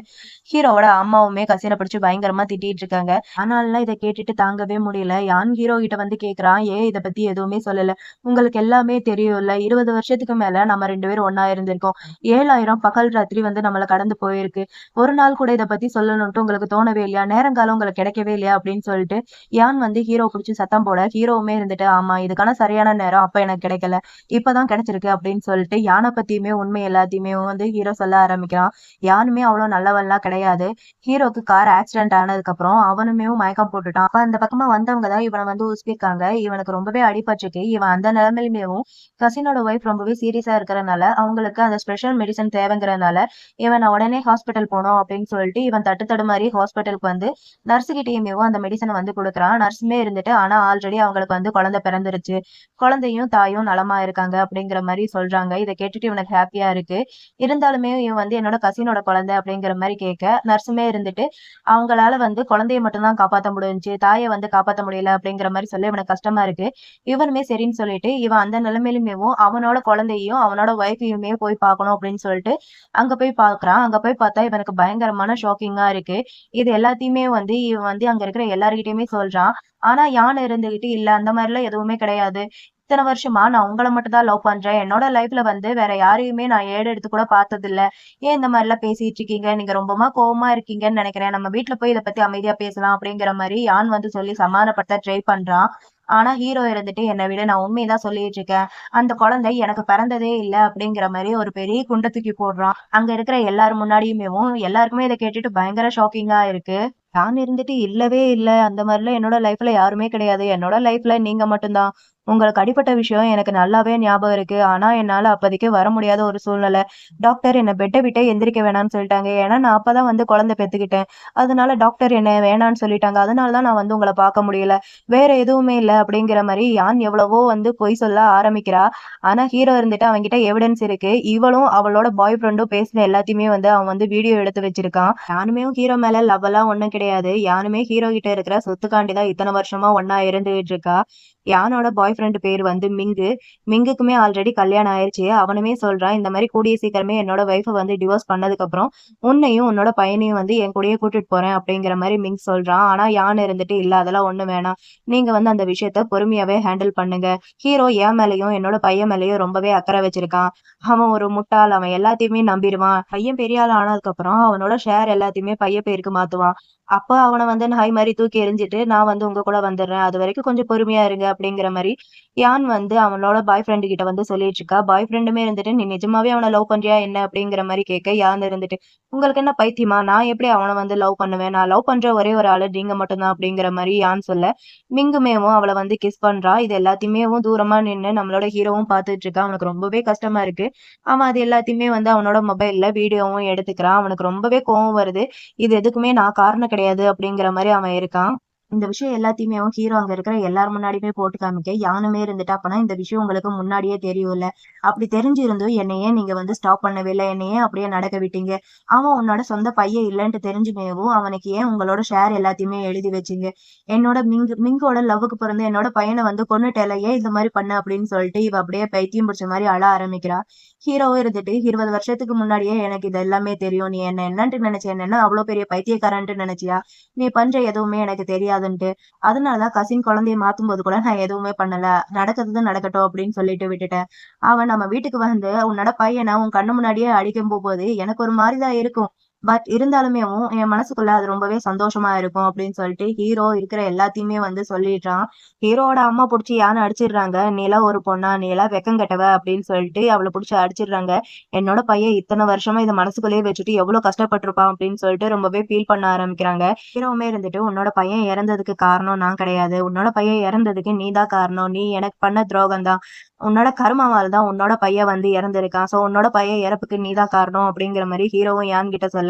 ஹீரோவோட அம்மாவுமே கசினை பிடிச்சு பயங்கரமா திட்டிட்டு இருக்காங்க. ஆனாலும் இதை கேட்டுட்டு தாங்கவே முடியல. யான் ஹீரோ கிட்ட வந்து கேக்குறான், ஏன் இதை பத்தி எதுவுமே சொல்லல, உங்களுக்கு எல்லாமே தெரியும்ல, 20 வருஷத்துக்கு மேல நம்ம 2 பேரும் ஒன்னா இருந்திருக்கோம். 7000 பகல் ராத்திரி வந்து நம்மள கடந்து போயிருக்கு. ஒரு நாள் கூட இதை பத்தி சொல்லணும்ட்டு உங்களுக்கு தோணவே இல்லையா, நேரங்காலம் உங்களுக்கு கிடைக்கவே இல்லையா அப்படின்னு சொல்லிட்டு யான் வந்து ஹீரோ பிடிச்சி சத்தம் போட ஹீரோவுமே இருந்துட்டு, ஆமா இதுக்கான சரியான நேரம் அப்ப எனக்கு கிடைக்கல, இப்பதான் கிடைச்சிருக்கு அப்படின்னு சொல்லிட்டு யானை பத்தியுமே உண்மை எல்லாத்தையுமே வந்து ஹீரோ சொல்ல ஆரம்பிக்கிறான். யானுமே அவ்வளவு நல்லவன்லாம் கிடையாது. ஹீரோக்கு கார் ஆக்சிடென்ட் ஆனதுக்கு அப்புறம் அவனுமே மயக்கம் போட்டுட்டான். அப்ப அந்த பக்கமா வந்தவங்க தான் இவனை வந்து உசுப்பிருக்காங்க. இவனுக்கு ரொம்பவே அடிபட்டிருக்கு. இவன் அந்த நிலைமையிலேயும் கசினோட ஒய்ஃப் ரொம்பவே சீரியஸா இருக்கிறனால அவங்களுக்கு அந்த ஸ்பெஷல் மெடிசன் தேவைங்கிறதுனால இவன் உடனே ஹாஸ்பிட்டல் போனோம் அப்படின்னு சொல்லிட்டு இவன் தட்டு தடுமாறி ஹாஸ்பிட்டலுக்கு வந்து நர்ஸு கிட்டயுமே அந்த மெடிசனை வந்து கொடுக்குறான். நர்ஸுமே இருந்துட்டு, ஆனா ஆல்ரெடி அவங்களுக்கு வந்து குழந்தை பிறந்துருச்சு, குழந்தையும் தாயும் நலமா இருக்காங்க அப்படிங்கிற மாதிரி சொல்றாங்க. இதை கேட்டுட்டு இவனுக்கு ஹாப்பியா இருக்கு. இருந்தாலுமே இவன் வந்து என்னோட கசினோட குழந்தை அப்படிங்கிற மாதிரி கேட்க நர்ஸுமே இருந்துட்டு, அவங்களால வந்து குழந்தைய மட்டும்தான் காப்பாத்த முடிஞ்சுச்சு, தாயை வந்து காப்பாத்த முடியல அப்படிங்கிற மாதிரி சொல்ல இவனுக்கு கஷ்டமா இருக்கு. இவனுமே சரின்னு சொல்லிட்டு இவன் அந்த நிலைமையிலுமேவும் அவனோட குழந்தையும் அவனோட ஒய்ஃபையுமே போய் பார்க்கணும் அப்படின்னு சொல்லிட்டு அங்க போய் பாக்குறான். அங்க போய் பார்த்தா இவனுக்கு பயங்கரமான ஷாக்கிங்கா இருக்கு. இது எல்லாத்தையுமே வந்து இவன் வந்து அங்க இருக்கிற எல்லார்கிட்டயுமே சொல்றான். ஆனா யானை இருந்துகிட்டு, இல்ல அந்த மாதிரி எல்லாம் எதுவுமே கிடையாது, இத்தனை வருஷமா நான் உங்களை மட்டும் தான் லவ் பண்றேன், என்னோட லைஃப்ல வந்து வேற யாரையுமே நான் ஏடு எடுத்து கூட பார்த்தது இல்ல, ஏன் இந்த மாதிரி எல்லாம் பேசிட்டு இருக்கீங்க, நீங்க ரொம்பமா கோவமா இருக்கீங்கன்னு நினைக்கிறேன், நம்ம வீட்டுல போய் இதை பத்தி அமைதியா பேசலாம் அப்படிங்கிற மாதிரி யான் வந்து சொல்லி சமாதானப்படுத்த ட்ரை பண்றான். ஆனா ஹீரோ இருந்துட்டு, என்னை விட நான் உண்மையதான் சொல்லிட்டு இருக்கேன், அந்த குழந்தை எனக்கு பிறந்ததே இல்ல அப்படிங்கிற மாதிரி ஒரு பெரிய குண்டை தூக்கி போடுறான். அங்க இருக்கிற எல்லாரும் முன்னாடியுமேவும் எல்லாருக்குமே இதை கேட்டுட்டு பயங்கர ஷாக்கிங்கா இருக்கு. நான் இருந்துட்டு, இல்லவே இல்ல, அந்த மாதிரிலாம் என்னோட லைஃப்ல யாருமே கிடையாது, என்னோட லைஃப்ல நீங்க மட்டும்தான், உங்களுக்கு அடிப்பட்ட விஷயம் எனக்கு நல்லாவே ஞாபகம் இருக்கு. ஆனா என்னால அப்போதைக்கு வர முடியாத ஒரு சூழ்நிலை. டாக்டர் என்ன பெட்டை விட்டே எந்திரிக்க வேணாம்னு சொல்லிட்டாங்க. ஏன்னா நான் அப்பதான் வந்து குழந்தை பெத்துக்கிட்டேன். அதனால டாக்டர் என்ன வேணான்னு சொல்லிட்டாங்க. அதனால தான் நான் வந்து உங்களை பார்க்க முடியல. வேற எதுவுமே இல்ல அப்படிங்கிற மாதிரி யான் எவ்வளவோ வந்து பொய் சொல்ல ஆரம்பிக்கிறா. ஆனா ஹீரோ இருந்துட்டு அவன்கிட்ட எவிடன்ஸ் இருக்கு. இவளும் அவளோட பாய் ஃப்ரெண்டும் பேசின எல்லாத்தையுமே வந்து அவன் வந்து வீடியோ எடுத்து வச்சிருக்கான். யானுமே ஹீரோ மேல லவ் எல்லாம் ஒண்ணும் கிடையாது. யானுமே ஹீரோ கிட்ட இருக்கிற சொத்துக்காண்டி தான் இத்தனை வருஷமா ஒன்னா இருந்துகிட்டு இருக்கா. யானோட பாய் ஃப்ரெண்ட் பேர் வந்து மிங்கு. மிங்குக்குமே ஆல்ரெடி கல்யாணம் ஆயிருச்சு. அவனுமே சொல்றான், இந்த மாதிரி கூடிய சீக்கிரமே என்னோட ஒய்ஃபை வந்து டிவோர்ஸ் பண்ணதுக்கு அப்புறம் உன்னையும் உன்னோட பையனையும் வந்து என் கூடயே கூட்டிட்டு போறேன் அப்படிங்கிற மாதிரி மிங் சொல்றான். ஆனா யான் இருந்துட்டு, இல்ல அதெல்லாம் ஒண்ணு வேணாம், நீங்க வந்து அந்த விஷயத்த பொறுமையாவே ஹேண்டில் பண்ணுங்க. ஹீரோ என் மேலயும் என்னோட பையன் மேலயும் ரொம்பவே அக்கறை வச்சிருக்கான். அவன் ஒரு முட்டாள், அவன் எல்லாத்தையுமே நம்பிடுவான். பையன் பெரிய ஆள் ஆனதுக்கு அப்புறம் அவனோட ஷேர் எல்லாத்தையுமே பையன் பேருக்கு மாத்துவான். அப்ப அவனை வந்து நாய் மாதிரி தூக்கி எறிஞ்சிட்டு நான் வந்து உங்க கூட வந்துடுறேன், அது வரைக்கும் கொஞ்சம் பொறுமையா இருங்க அப்படிங்கிற மாதிரி யான் வந்து அவனோட பாய் ஃப்ரெண்டு கிட்ட வந்து சொல்லிட்டு இருக்கா. பாய் ஃப்ரெண்டுமே இருந்துட்டு, நீ நிஜமாவே அவனை லவ் பண்றியா என்ன அப்படிங்கிற மாதிரி கேட்க, யான் இருந்துட்டு, உங்களுக்கு என்ன பைத்தியமா, நான் எப்படி அவனை வந்து லவ் பண்ணுவேன், நான் லவ் பண்ற ஒரே ஒரு ஆளு நீங்க மட்டும்தான் அப்படிங்கிற மாதிரி யான் சொல்ல, மிங்குமேவும் அவளை வந்து கிஸ் பண்றா. இது எல்லாத்தையுமே தூரமா நின்னு நம்மளோட ஹீரோவும் பார்த்துட்டு இருக்கான். அவனுக்கு ரொம்பவே கஷ்டமா இருக்கு. அவன் அது எல்லாத்தையுமே வந்து அவனோட மொபைல்ல வீடியோவும் எடுத்துக்கிறான். அவனுக்கு ரொம்பவே கோவம் வருது. இது எதுக்குமே நான் காரணம் கிடையாது அப்படிங்கிற மாதிரி அவன் இருக்கான். இந்த விஷயம் எல்லாத்தையுமே ஹீரோ அங்க இருக்கிற எல்லார் முன்னாடியுமே போட்டு காமிக்க, யானுமே இருந்துட்டு, அப்பனா இந்த விஷயம் உங்களுக்கு முன்னாடியே தெரியும்ல. அப்படி தெரிஞ்சிருந்தும் என்னை ஏன் நீங்க ஸ்டாப் பண்ணவே இல்ல? என்னை ஏன் அப்படியே நடக்க விட்டீங்க? அவன் உன்னோட சொந்த பையன் இல்லன்ட்டு தெரிஞ்சுமேவும், அவனுக்கு ஏன் உங்களோட ஷேர் எல்லாத்தையுமே எழுதி வச்சீங்க? என்னோட மிங்கோட லவ்வுக்கு பிறந்த என்னோட பையன கொன்னுட்டேல்ல, ஏன் இந்த மாரி பண்ண? அப்படின்னு சொல்லிட்டு இவ அப்படியே பைத்தியம் பிடிச்ச மாரி அழ ஆரம்பிக்கிறா. ஹீரோவும் இருந்துட்டு, 20 வருஷத்துக்கு முன்னாடியே எனக்கு இது எல்லாமே தெரியும். நீ என்ன என்னன்ட்டு நினைச்ச? என்ன என்ன அவ்ளோ பெரிய பைத்தியக்காரன்ட்டு நினைச்சியா? நீ பண்ற எதுவுமே எனக்கு தெரியாதுன்ட்டு. அதனாலதான் கசின் குழந்தைய மாத்தும்போது கூட நான் எதுவுமே பண்ணல. நடக்கிறது நடக்கட்டும் அப்படின்னு சொல்லிட்டு விட்டுட்டேன். அவன் நம்ம வீட்டுக்கு வந்து உன்னோட பையன உன் கண்ணு முன்னாடியே அடிக்கும் போது எனக்கு ஒரு மாரிதான் இருக்கும். பட் இருந்தாலுமேவும் என் மனசுக்குள்ள அது ரொம்பவே சந்தோஷமா இருக்கும் அப்படின்னு சொல்லிட்டு ஹீரோ இருக்கிற எல்லாத்தையுமே சொல்லிடுறான். ஹீரோவோட அம்மா புடிச்சு யானை அடிச்சிடுறாங்க. "நீலாம் ஒரு பொண்ணா? நீலாம் வெக்கம் கெட்டவ" அப்படின்னு சொல்லிட்டு அவள புடிச்சு அடிச்சிடுறாங்க. என்னோட பையன் இத்தனை வருஷமா இத மனசுக்குள்ளேயே வச்சுட்டு எவ்வளவு கஷ்டப்பட்டிருப்பான் அப்படின்னு சொல்லிட்டு ரொம்பவே ஃபீல் பண்ண ஆரம்பிக்கிறாங்க. ஹீரோவுமே இருந்துட்டு, "உன்னோட பையன் இறந்ததுக்கு காரணம் நான் கிடையாது. உன்னோட பையன் இறந்ததுக்கு நீ தான் காரணம். நீ எனக்கு பண்ண துரோகம் தான். உன்னோட கர்மாவால தான் உன்னோட பையன் இறந்திருக்கான். சோ உன்னோட பையன் இறப்புக்கு நீ தான் காரணம்." அப்படிங்கிற மாரி ஹீரோவும் யான் கிட்ட சொல்ல,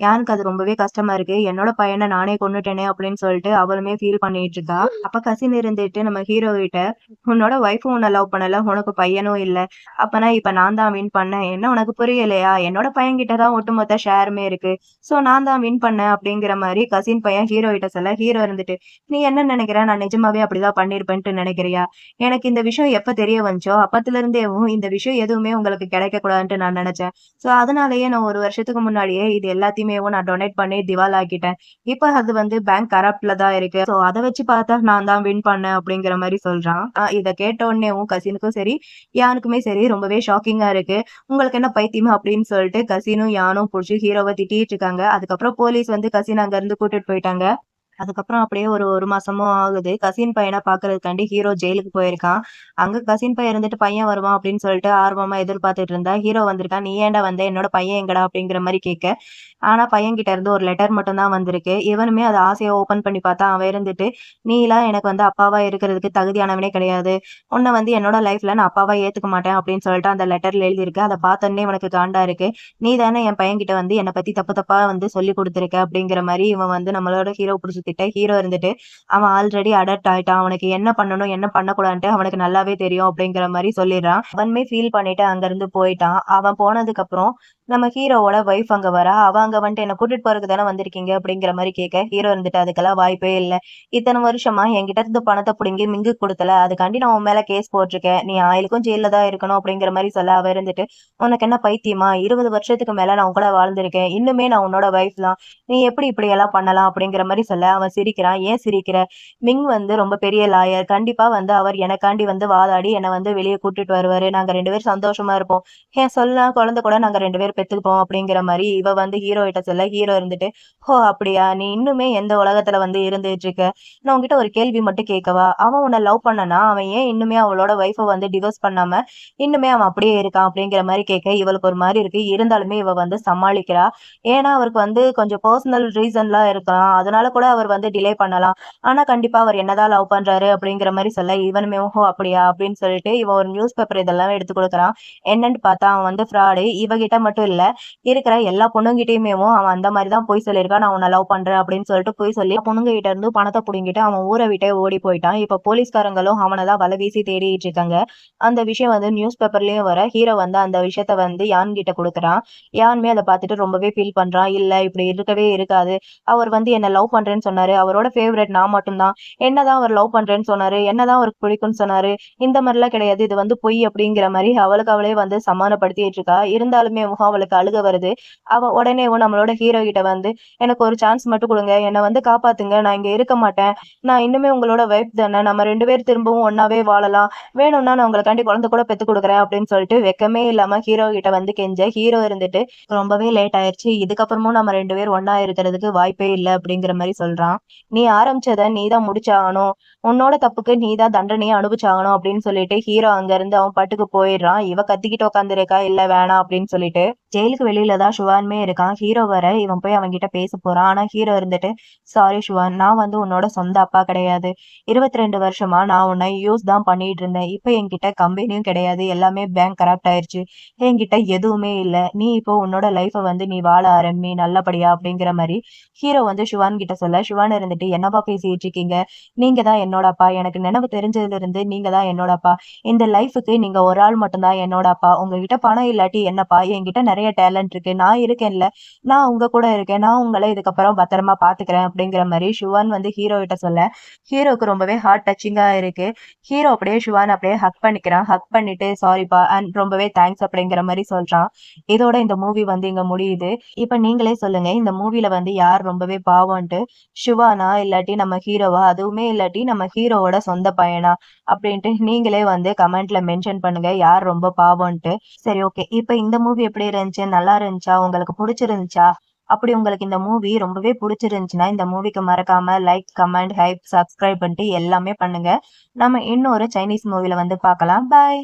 யானுக்கு அது ரொம்பவே கஷ்டமா இருக்கு. என்னோட பையன நானே கொன்னுட்டேனே அப்படின்னு சொல்லிட்டு அவளுமே ஃபீல் பண்ணிட்டு இருக்கா. அப்ப கசின் இருந்துட்டு நம்ம ஹீரோ கிட்ட, "உன்னோட ஒய்ஃபும் உன்ன லவ் பண்ணல. உனக்கு பையனும் இல்ல. அப்பனா இப்ப நான் தான் வின் பண்ணேன். என்ன உனக்கு புரியலையா? என்னோட பையன் கிட்ட தான் ஒட்டுமொத்த ஷேருமே இருக்கு. சோ நான் தான் வின் பண்ணேன்." அப்படிங்கிற மாரி கசின் பையன் ஹீரோ கிட்ட சொல்ல, ஹீரோ இருந்துட்டு, "நீ என்ன நினைக்கிற? நான் நிஜமாவே அப்படிதான் பண்ணிருப்பேன்ட்டு நினைக்கிறியா? எனக்கு இந்த விஷயம் எப்ப தெரிய வந்துச்சோ, அப்பத்துல இருந்தேவும் இந்த விஷயம் எதுவுமே உங்களுக்கு கிடைக்கக் கூடாதுன்ட்டு நான் நினைச்சேன். சோ அதனாலயே நான் 1 வருஷத்துக்கு முன்னாடியே இது எல்லாத்தையுமேவும் நான் டொனேட் பண்ணி திவாலாக்கிட்டேன். இப்ப அது பேங்க் கரப்ட்ல தான் இருக்கு. சோ அத வச்சு பார்த்தா நான் தான் வின் பண்ணேன்." அப்படிங்கிற மாரி சொல்றான். இத கேட்ட உடனேவும் கசினுக்கும் சரி, யானுக்குமே சரி ரொம்பவே ஷாக்கிங்கா இருக்கு. "உங்களுக்கு என்ன பைத்தியமா?" அப்படின்னு சொல்லிட்டு கசினும் யானும் புடிச்சு ஹீரோவ திட்டிட்டு இருக்காங்க. அதுக்கப்புறம் போலீஸ் கசின அங்க இருந்து கூட்டிட்டு போயிட்டாங்க. அதுக்கப்புறம் அப்படியே ஒரு 1 மாசமும் ஆகுது. கசின் பையன பாக்குறதுக்காண்டி ஹீரோ ஜெயிலுக்கு போயிருக்கான். அங்க கசின் பையன் இருந்துட்டு பையன் வருவான் அப்படின்னு சொல்லிட்டு ஆர்வமா எதிர்பார்த்துட்டு இருந்தா, ஹீரோ வந்திருக்கான். "நீ ஏன்டா வந்த? என்னோட பையன் எங்கடா?" அப்படிங்கிற மாரி கேட்க, ஆனா பையன்கிட்ட இருந்து ஒரு லெட்டர் மட்டும் தான் வந்திருக்கு. இவனுமே அத ஆசையா ஓப்பன் பண்ணி பார்த்தா, அவன் இருந்துட்டு, "நீலாம் எனக்கு அப்பாவா இருக்கிறதுக்கு தகுதியானவனே கிடையாது. உன்ன என்னோட லைஃப்ல நான் அப்பாவா ஏத்துக்க மாட்டேன்." அப்படின்னு சொல்லிட்டு அந்த லெட்டர்ல எழுதியிருக்கு. அத பார்த்தோனே இவனுக்கு காண்டா இருக்கு. "நீ தானே என் பையன்கிட்ட என்னை பத்தி தப்பு தப்பா சொல்லிக் குடுத்துருக்க." அப்படிங்கிற மாரி இவன் நம்மளோட ஹீரோ புடிச்சு திட்ட, ஹீரோ இருந்துட்டு, "அவன் ஆல்ரெடி அடல்ட் ஆயிட்டான். அவனுக்கு என்ன பண்ணணும், என்ன பண்ணக்கூடாதுன்ட்டு அவனுக்கு நல்லாவே தெரியும்." அப்படிங்கிற மாரி சொல்லிடுறான். அவனுமே ஃபீல் பண்ணிட்டு அங்கிருந்து போயிட்டான். அவன் போனதுக்கு அப்புறம் நம்ம ஹீரோவோட வைஃப் அங்க வரா. அவ அங்க "என்ன கூட்டிட்டு போறதுக்கு தானே வந்திருக்கீங்க?" அப்படிங்கிற மாரி கேட்க, ஹீரோ இருந்துட்டு, "அதுக்கெல்லாம் வாய்ப்பே இல்ல. இத்தன வருஷமா என்கிட்ட இருந்து பணத்த புடுங்கி மிங்குக்கு குடுத்தல. அதுக்காண்டி நான் உன் மேல கேஸ் போட்டிருக்கேன். நீ ஆயுளுக்கும் ஜெயில்ல தான் இருக்கணும்." அப்படிங்கிற மாரி சொல்ல, அவ இருந்துட்டு, "உனக்கு என்ன பைத்தியமா? 20 வருஷத்துக்கு மேல நான் உன் கூட வாழ்ந்திருக்கேன். இன்னுமே நான் உன்னோட வைஃப் தான். நீ எப்படி இப்படியெல்லாம் பண்ணலாம்?" அப்படிங்கிற மாரி சொல்ல, அவன் சிரிக்கிறான். "ஏன் சிரிக்கிற? மிங் ரொம்ப பெரிய லாயர். கண்டிப்பா அவர் எனக்காண்டி வாதாடி என்ன வெளிய கூட்டிட்டு வருவாரு. நாங்க 2 பேரும் சந்தோஷமா இருப்போம். ஏன் சொல்லலாம் குழந்தை கூட நாங்க 2 பேரும் பெத்துப்போம்." அப்படிங்கிற மாரி இவ ஹீரோ கிட்ட சொல்ல, ஹீரோ இருந்துட்டு, "ஓ! அப்படியா? நீ இன்னுமே எந்த உலகத்துல இருந்துட்டு இருக்க? நான் உன்கிட்ட ஒரு கேள்வி மட்டும் கேட்கவா? அவன் உன்ன லவ் பண்ணனா, அவன் ஏன் இன்னுமே அவளோட வைஃப டிவோர்ஸ் பண்ணாம, இன்னுமே அவன் அப்படியே இருக்கான்?" அப்படிங்கிற மாரி கேட்க, இவளுக்கு ஒரு மாரி இருக்கு. இருந்தாலுமே இவ சமாளிக்கிறா. ஏன்னா அவருக்கு கொஞ்சம் பெர்சனல் ரீசன்லாம் இருக்கலாம். அதனால கூட அவர் டிலே பண்ணலாம். ஆனா கண்டிப்பா அவர் என்னதான் லவ் பண்றாரு அப்படிங்கிற மாரி சொல்ல, இவனுமே "ஓஹோ! அப்படியா?" அப்படின்னு சொல்லிட்டு இவன் ஒரு நியூஸ் பேப்பர் இதெல்லாம் எடுத்து குடுக்குறான். என்னன்னு பார்த்தா அவன் ஃப்ராடு. இவகிட்ட மட்டும் இல்ல, இருக்கிற எல்லா பொண்ணுங்கிட்டயுமேவும் அவன் அந்த மாரி தான் பொய் சொல்லியிருக்கான். "நான் உன்ன லவ் பண்றேன்" அப்படின்னு சொல்லிட்டு பொய் சொல்லி பொண்ணுங்க கிட்ட இருந்து பணத்த புடுங்கிட்டு அவன் ஊர விட்டே ஓடி போயிட்டான். இப்ப போலீஸ்காரங்களும் அவன தான் வலை வீசி தேடிட்டு இருக்காங்க. அந்த விஷயம் நியூஸ் பேப்பர்லயும் வர, ஹீரோ அந்த விஷயத்த யான் கிட்ட குடுக்குறான். யானுமே அத பார்த்துட்டு ரொம்பவே ஃபீல் பண்றான். "இல்ல இப்படி இருக்கவே இருக்காது. அவர் என்ன லவ் பண்றேன்னு சொன்னாரு. அவரோட ஃபேவரைட் நான் மட்டும் தான். என்னதான் அவர் லவ் பண்றேன்னு சொன்னாரு. என்னதான் அவருக்கு பிடிக்கும்னு சொன்னாரு. இந்த மாரிலாம் கிடையாது. இது பொய்." அப்படிங்கிற மாரி அவளுக்கு அவளே சமாதானப்படுத்திட்டு இருக்கா. இருந்தாலுமே அவளுக்கு அழுகை வருது. அவ உடனேவும் நம்மளோட ஹீரோ கிட்ட "எனக்கு ஒரு சான்ஸ் மட்டும் குடுங்க. என்ன காப்பாத்துங்க. நான் இங்க இருக்க மாட்டேன். நான் இன்னுமே உங்களோட வைஃப் தானே. நம்ம 2 பேரும் திரும்பவும் ஒண்ணாவே வாழலாம். வேணும்னா நான் உங்களுக்காண்டி குழந்தை கூட பெத்துக் குடுக்குறேன்." அப்படின்னு சொல்லிட்டு வெட்கமே இல்லாம ஹீரோ கிட்ட கெஞ்ச, ஹீரோ இருந்துட்டு, "ரொம்பவே லேட் ஆயிருச்சு. இதுக்கப்புறமும் நம்ம 2 பேரும் ஒண்ணா இருக்கிறதுக்கு வாய்ப்பே இல்ல." அப்படிங்கிற மாரி சொல்றான். "நீ ஆரம்பிச்சத நீ தான் முடிச்சாகணும். உன்னோட தப்புக்கு நீ தான் தண்டனைய அனுபவிச்சாகணும்." அப்படின்னு சொல்லிட்டு ஹீரோ அங்க இருந்து அவன் பாட்டுக்கு போயிடுறான். இவ கத்திக்கிட்டு உட்காந்துருக்கா, "இல்ல வேணாம்." அப்படின்னு சொல்லிட்டு. ஜெயிலுக்கு வெளியில தான் ஷுவானுமே இருக்கான். ஹீரோ வர இவன் போய் அவன்கிட்ட பேச போறான். ஆனா ஹீரோ இருந்துட்டு, "சாரி ஷுவான், நான் வந்து உன்னோட சொந்த அப்பா கிடையாது. 22 வருஷமா நான் உன்னை யூஸ் தான் பண்ணிட்டு இருந்தேன். இப்ப என்கிட்ட கம்பெனியும் கிடையாது. எல்லாமே பேங்க் கரப்ட் ஆயிருச்சு. என்கிட்ட எதுவுமே இல்ல. நீ இப்போ உன்னோட லைஃப வந்து நீ வாழ ஆரம்பி நல்லபடியா" அப்படிங்கிற மாரி ஹீரோ வந்து ஷுவான் கிட்ட சொல்ல, ஷுவான் இருந்துட்டு, "என்னப்பா பேசிட்டு இருக்கீங்க? நீங்க தான் என்னோட அப்பா. எனக்கு நினைவு தெரிஞ்சதிலிருந்து நீங்க தான் என்னோட அப்பா. இந்த லைஃப்க்கு நீங்க ஒரு ஆள் மட்டும் தான் என்னோட அப்பா. உங்ககிட்ட பணம் இல்லாட்டி என்னப்பா? என்கிட்ட நெறைய டேலண்ட் இருக்கு. நான் இருக்கேன்ல. நான் உங்க கூட இருக்கேன். நான் உங்கள இதுக்கப்புறம் பத்திரமா பாத்துக்கிறேன்." அப்படிங்கிற மாரி ஷுவான் வந்து ஹீரோ கிட்ட சொல்ல, ஹீரோக்கு ரொம்பவே ஹார்ட் டச்சிங்கா இருக்கு. ஹீரோ அப்படியே ஷுவான அப்படியே ஹக் பண்ணிக்கிறான். ஹக் பண்ணிட்டு, "சாரிப்பா அண்ட் ரொம்பவே தேங்க்ஸ்" அப்படிங்கிற மாரி சொல்றான். இதோட இந்த மூவி வந்து இங்க முடியுது. இப்ப நீங்களே சொல்லுங்க, இந்த மூவில வந்து யார் ரொம்பவே பாவம்ன்ட்டு? ஷிவானா? இல்லாட்டி நம்ம ஹீரோவா? அதுவுமே இல்லாட்டி நம்ம ஹீரோவோட சொந்த பையனா? அப்படின்ட்டு நீங்களே வந்து கமெண்ட்ல மென்ஷன் பண்ணுங்க. யார் ரொம்ப பாவம்ன்ட்டு. சரி, ஓகே. இப்ப இந்த மூவி எப்படி இருந்துச்சு? நல்லா இருந்துச்சா? உங்களுக்கு புடிச்சிருந்துச்சா? அப்படி உங்களுக்கு இந்த மூவி ரொம்பவே புடிச்சிருந்துச்சுன்னா, இந்த மூவிக்கு மறக்காம லைக், கமெண்ட், ஹைப், சப்ஸ்கிரைப் பண்ணிட்டு எல்லாமே பண்ணுங்க. நம்ம இன்னொரு சைனீஸ் மூவில வந்து பார்க்கலாம். பாய்.